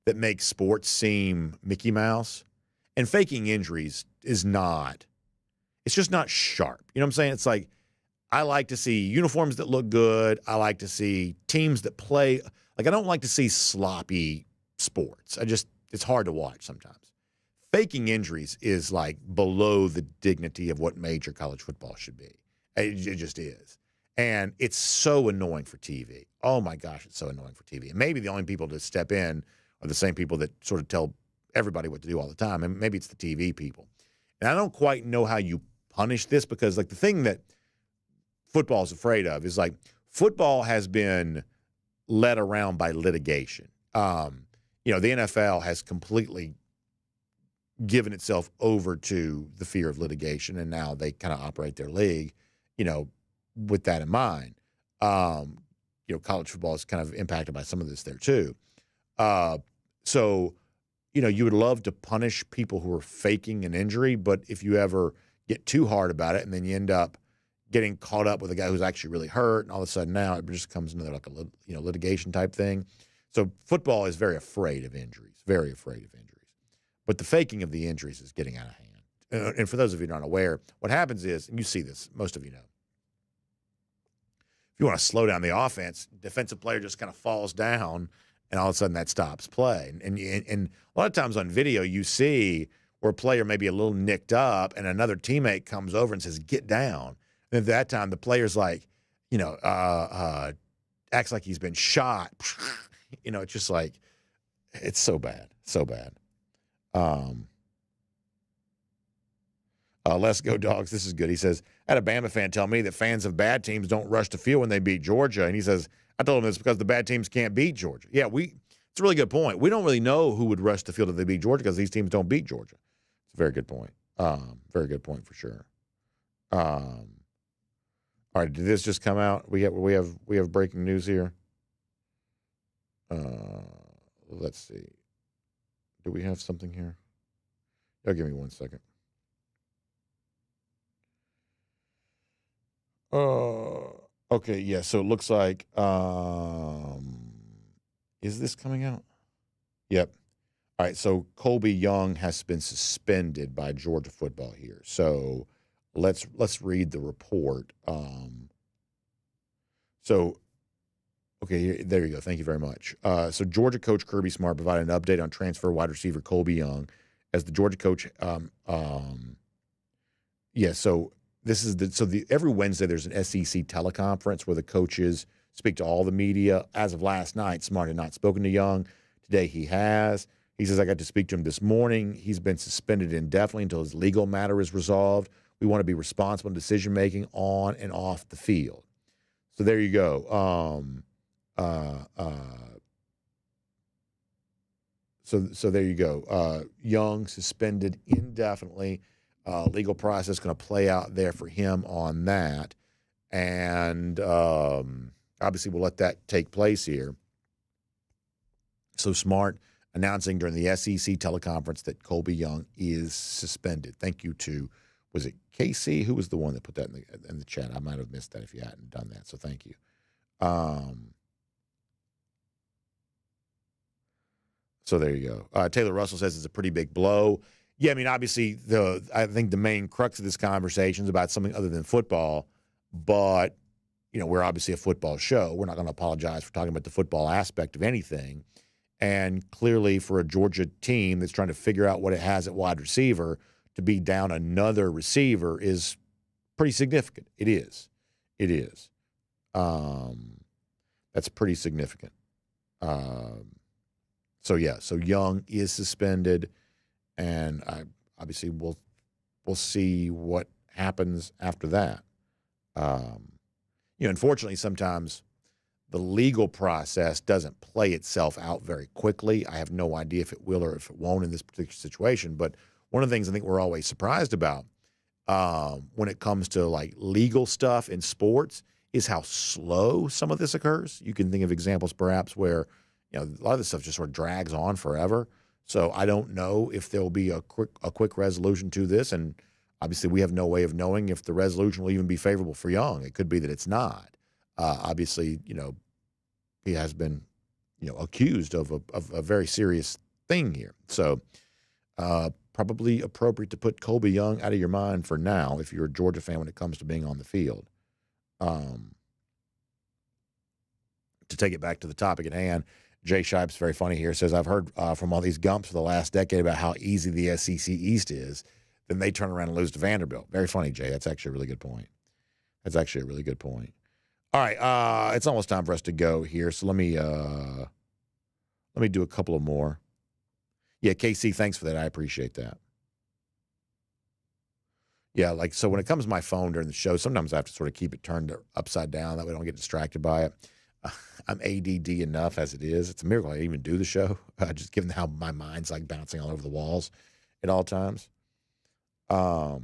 that make sports seem Mickey Mouse. And faking injuries is not, it's just not sharp. You know what I'm saying? It's like, I like to see uniforms that look good. I like to see teams that play. Like, I don't like to see sloppy sports. It's hard to watch sometimes. Faking injuries is like below the dignity of what major college football should be. It just is. And it's so annoying for TV. Oh my gosh, it's so annoying for TV. And maybe the only people to step in are the same people that sort of tell everybody what to do all the time. And maybe it's the TV people. And I don't quite know how you punish this, because like the thing that football is afraid of is like football has been led around by litigation. The NFL has completely given itself over to the fear of litigation, and now they kind of operate their league, with that in mind. College football is kind of impacted by some of this there too. So you would love to punish people who are faking an injury, but if you ever get too hard about it and then you end up getting caught up with a guy who's actually really hurt, and all of a sudden now it just comes into like a litigation type thing. So football is very afraid of injuries, very afraid of injuries. But the faking of the injuries is getting out of hand. And for those of you who are not aware, what happens is, and you see this, most of you know, if you want to slow down the offense, defensive player just kind of falls down, and all of a sudden that stops play. And a lot of times on video you see where a player may be a little nicked up and another teammate comes over and says, get down. And at that time the player's like, acts like he's been shot. It's just like, it's so bad, so bad. Let's go, Dogs. This is good. He says, I had a Bama fan tell me that fans of bad teams don't rush the field when they beat Georgia. And he says, I told him it's because the bad teams can't beat Georgia. Yeah, it's a really good point. We don't really know who would rush the field if they beat Georgia, because these teams don't beat Georgia. It's a very good point. Very good point for sure. All right, did this just come out? We have breaking news here. Let's see. Do we have something here? Oh, give me 1 second. Okay, yeah, so it looks like, is this coming out? Yep. All right, so Colbie Young has been suspended by Georgia football here. So let's read the report. Okay, there you go. Thank you very much. So Georgia coach Kirby Smart provided an update on transfer wide receiver Colbie Young as the Georgia coach. So this is every Wednesday there's an SEC teleconference where the coaches speak to all the media. As of last night, Smart had not spoken to Young. Today he has. He says, I got to speak to him this morning. He's been suspended indefinitely until his legal matter is resolved. We want to be responsible in decision-making on and off the field. So there you go. So there you go. Young suspended indefinitely. Legal process going to play out there for him on that. And obviously we'll let that take place here. So Smart announcing during the SEC teleconference that Colbie Young is suspended. Thank you to, was it Casey? Who was the one that put that in the chat? I might have missed that if you hadn't done that. So thank you. So there you go. Taylor Russell says it's a pretty big blow. Yeah, I mean, obviously, I think the main crux of this conversation is about something other than football, but, we're obviously a football show. We're not going to apologize for talking about the football aspect of anything. And clearly for a Georgia team that's trying to figure out what it has at wide receiver, to be down another receiver is pretty significant. It is. That's pretty significant. So Young is suspended, and obviously we'll see what happens after that. Unfortunately, sometimes the legal process doesn't play itself out very quickly. I have no idea if it will or if it won't in this particular situation. But one of the things I think we're always surprised about when it comes to like legal stuff in sports is how slow some of this occurs. You can think of examples perhaps where a lot of this stuff just sort of drags on forever. So I don't know if there will be a quick resolution to this, and obviously we have no way of knowing if the resolution will even be favorable for Young. It could be that it's not. Obviously, he has been, accused of a very serious thing here. So probably appropriate to put Colbie Young out of your mind for now if you're a Georgia fan when it comes to being on the field. To take it back to the topic at hand, Jay Shipe's very funny here. Says, I've heard from all these Gumps for the last decade about how easy the SEC East is. Then they turn around and lose to Vanderbilt. Very funny, Jay. That's actually a really good point. All right, it's almost time for us to go here. So let me do a couple of more. Yeah, KC, thanks for that. I appreciate that. Yeah, so when it comes to my phone during the show, sometimes I have to sort of keep it turned upside down. That way I don't get distracted by it. I'm ADD enough as it is. It's a miracle I even do the show, just given how my mind's like bouncing all over the walls at all times. Yeah,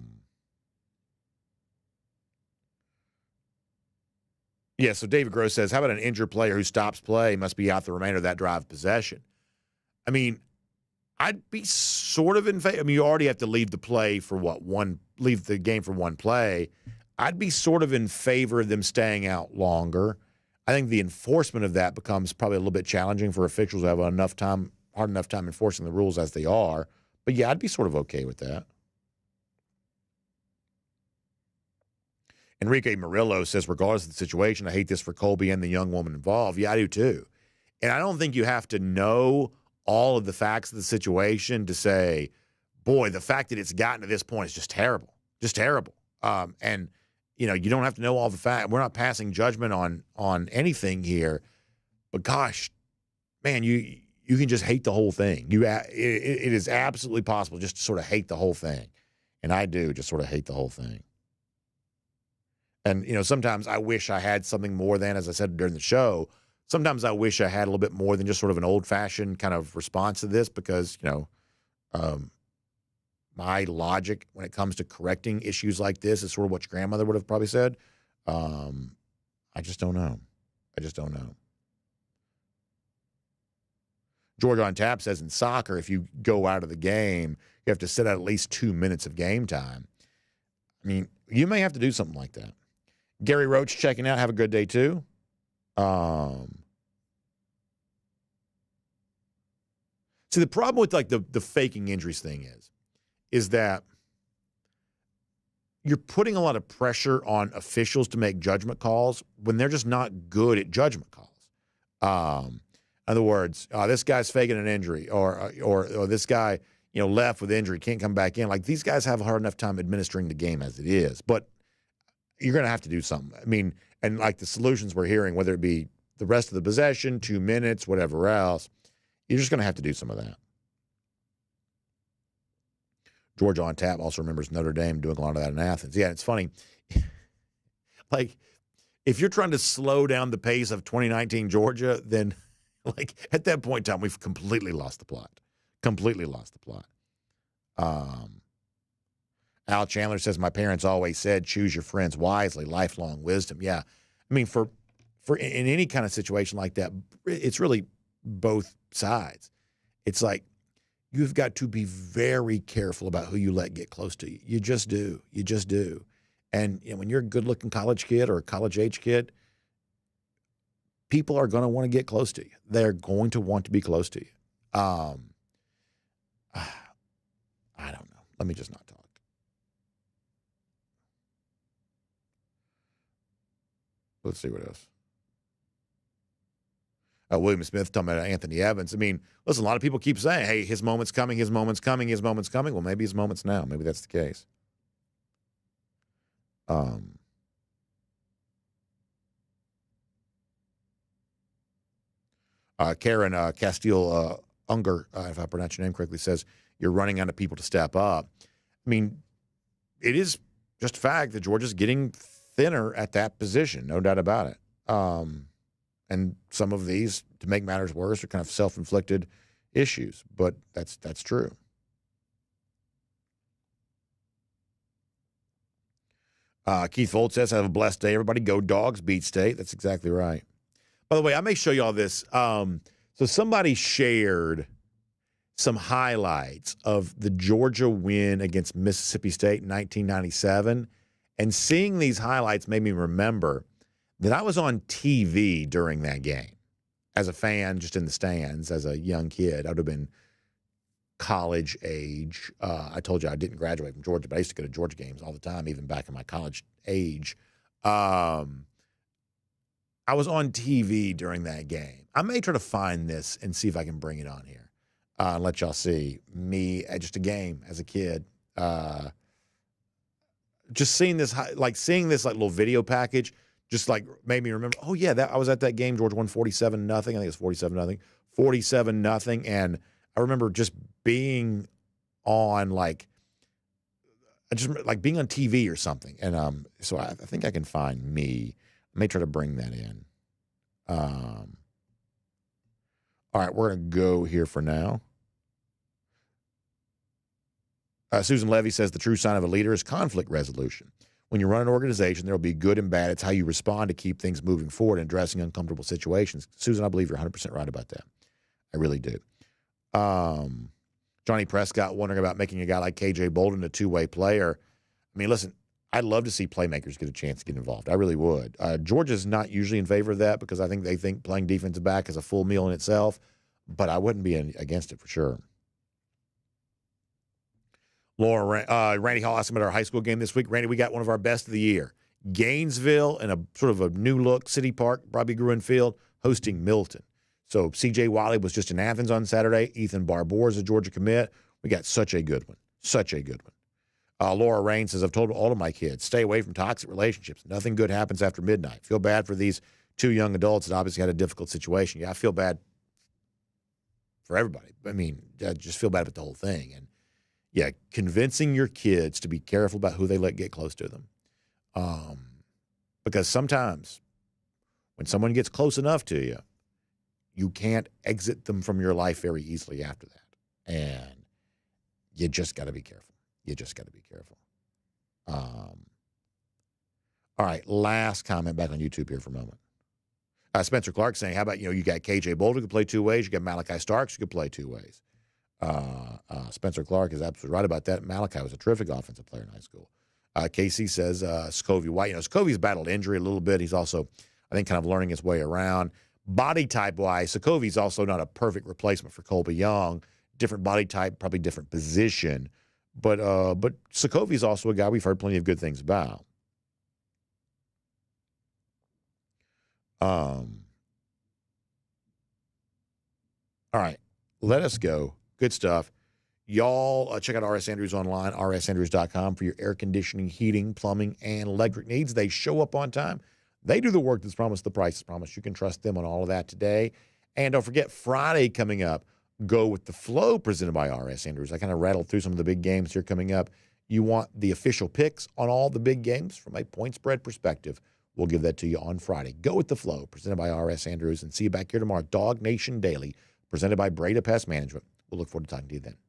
so David Gross says, how about an injured player who stops play must be out the remainder of that drive of possession? I mean, I'd be sort of in favor. I mean, you already have to leave the play for leave the game for one play. I'd be sort of in favor of them staying out longer. I think the enforcement of that becomes probably a little bit challenging for officials who have hard enough time enforcing the rules as they are. But yeah, I'd be sort of okay with that. Enrique Murillo says, regardless of the situation, I hate this for Colbie and the young woman involved. Yeah, I do too. And I don't think you have to know all of the facts of the situation to say, boy, the fact that it's gotten to this point is just terrible. Just terrible. And, you don't have to know all the facts. We're not passing judgment on anything here. But gosh, man, you can just hate the whole thing. It is absolutely possible just to sort of hate the whole thing. And I do just sort of hate the whole thing. And, sometimes I wish I had something more than, as I said during the show, sometimes I wish I had a little bit more than just sort of an old-fashioned kind of response to this because, my logic when it comes to correcting issues like this is sort of what your grandmother would have probably said. I just don't know. Georgia on Tap says in soccer, if you go out of the game, you have to sit out at least 2 minutes of game time. I mean, you may have to do something like that. Gary Roach checking out. Have a good day, too. See, the problem with like the faking injuries thing is that you're putting a lot of pressure on officials to make judgment calls when they're just not good at judgment calls. In other words, this guy's faking an injury, or this guy, left with injury, can't come back in. Like these guys have a hard enough time administering the game as it is, but you're going to have to do something. I mean, and like the solutions we're hearing, whether it be the rest of the possession, 2 minutes, whatever else, you're just going to have to do some of that. Georgia on Tap also remembers Notre Dame doing a lot of that in Athens. Yeah, it's funny. Like, if you're trying to slow down the pace of 2019 Georgia, then, like, at that point in time, we've completely lost the plot. Al Chandler says, my parents always said, choose your friends wisely, lifelong wisdom. Yeah. I mean, for in any kind of situation like that, it's really both sides. It's like, you've got to be very careful about who you let get close to you. You just do. And when you're a good-looking college kid or a college-age kid, people are going to want to get close to you. They're going to want to be close to you. I don't know. Let me just not talk. Let's see what else. William Smith talking about Anthony Evans. I mean, listen, a lot of people keep saying, hey, his moment's coming. Well, maybe his moment's now. Maybe that's the case. Karen Castile Unger, if I pronounce your name correctly, says you're running out of people to step up. I mean, it is just a fact that Georgia's getting thinner at that position, no doubt about it. And some of these, to make matters worse, are kind of self-inflicted issues, but that's true. Keith Volt says, have a blessed day, everybody. Go Dogs, beat State. That's exactly right. By the way, I may show you all this. So somebody shared some highlights of the Georgia win against Mississippi State in 1997, and seeing these highlights made me remember that I was on TV during that game as a fan, just in the stands as a young kid. I would have been college age. I told you I didn't graduate from Georgia, but I used to go to Georgia games all the time, even back in my college age. I was on TV during that game. I may try to find this and see if I can bring it on here and let y'all see me at just a game as a kid. Just seeing this little video package just like made me remember, oh yeah, I was at that game. Georgia won 47-0. I think it's 47-0. 47-0. And I remember just being on being on TV or something. And so I think I can find me. I may try to bring that in. All right, we're going to go here for now. Susan Levy says the true sign of a leader is conflict resolution. When you run an organization, there will be good and bad. It's how you respond to keep things moving forward and addressing uncomfortable situations. Susan, I believe you're 100% right about that. I really do. Johnny Prescott wondering about making a guy like KJ Bolden a two-way player. I mean, listen, I'd love to see playmakers get a chance to get involved. I really would. Georgia's not usually in favor of that because I think they think playing defensive back is a full meal in itself, but I wouldn't be against it for sure. Randy Hall asked him at our high school game this week. Randy, we got one of our best of the year. Gainesville in a sort of a new look City Park, Bobby Gruen Field, hosting Milton. So C.J. Wiley was just in Athens on Saturday. Ethan Barbour is a Georgia commit. We got such a good one. Such a good one. Laura Rain says, I've told all of my kids, stay away from toxic relationships. Nothing good happens after midnight. Feel bad for these two young adults that obviously had a difficult situation. Yeah, I feel bad for everybody. I mean, I just feel bad about the whole thing. And yeah, convincing your kids to be careful about who they let get close to them. Because sometimes when someone gets close enough to you, you can't exit them from your life very easily after that. And you just got to be careful. You just got to be careful. All right, last comment back on YouTube here for a moment. Spencer Clark saying, how about, you got KJ Bolden who could play two ways. You got Malachi Starks who could play two ways. Spencer Clark is absolutely right about that. Malachi was a terrific offensive player in high school. Casey says Scovie White. Scovie's battled injury a little bit. He's also, I think, kind of learning his way around. Body type-wise, Sokovie's also not a perfect replacement for Colbie Young. Different body type, probably different position. But Sokovie's also a guy we've heard plenty of good things about. All right, let us go. Good stuff. Y'all check out RS Andrews online, rsandrews.com for your air conditioning, heating, plumbing, and electric needs. They show up on time. They do the work that's promised, the price is promised. You can trust them on all of that today. And don't forget, Friday coming up, Go with the Flow presented by RS Andrews. I kind of rattled through some of the big games here coming up. You want the official picks on all the big games from a point spread perspective. We'll give that to you on Friday. Go with the Flow presented by RS Andrews. And see you back here tomorrow. DawgNation Daily presented by Breda Pest Management. We'll look forward to talking to you then.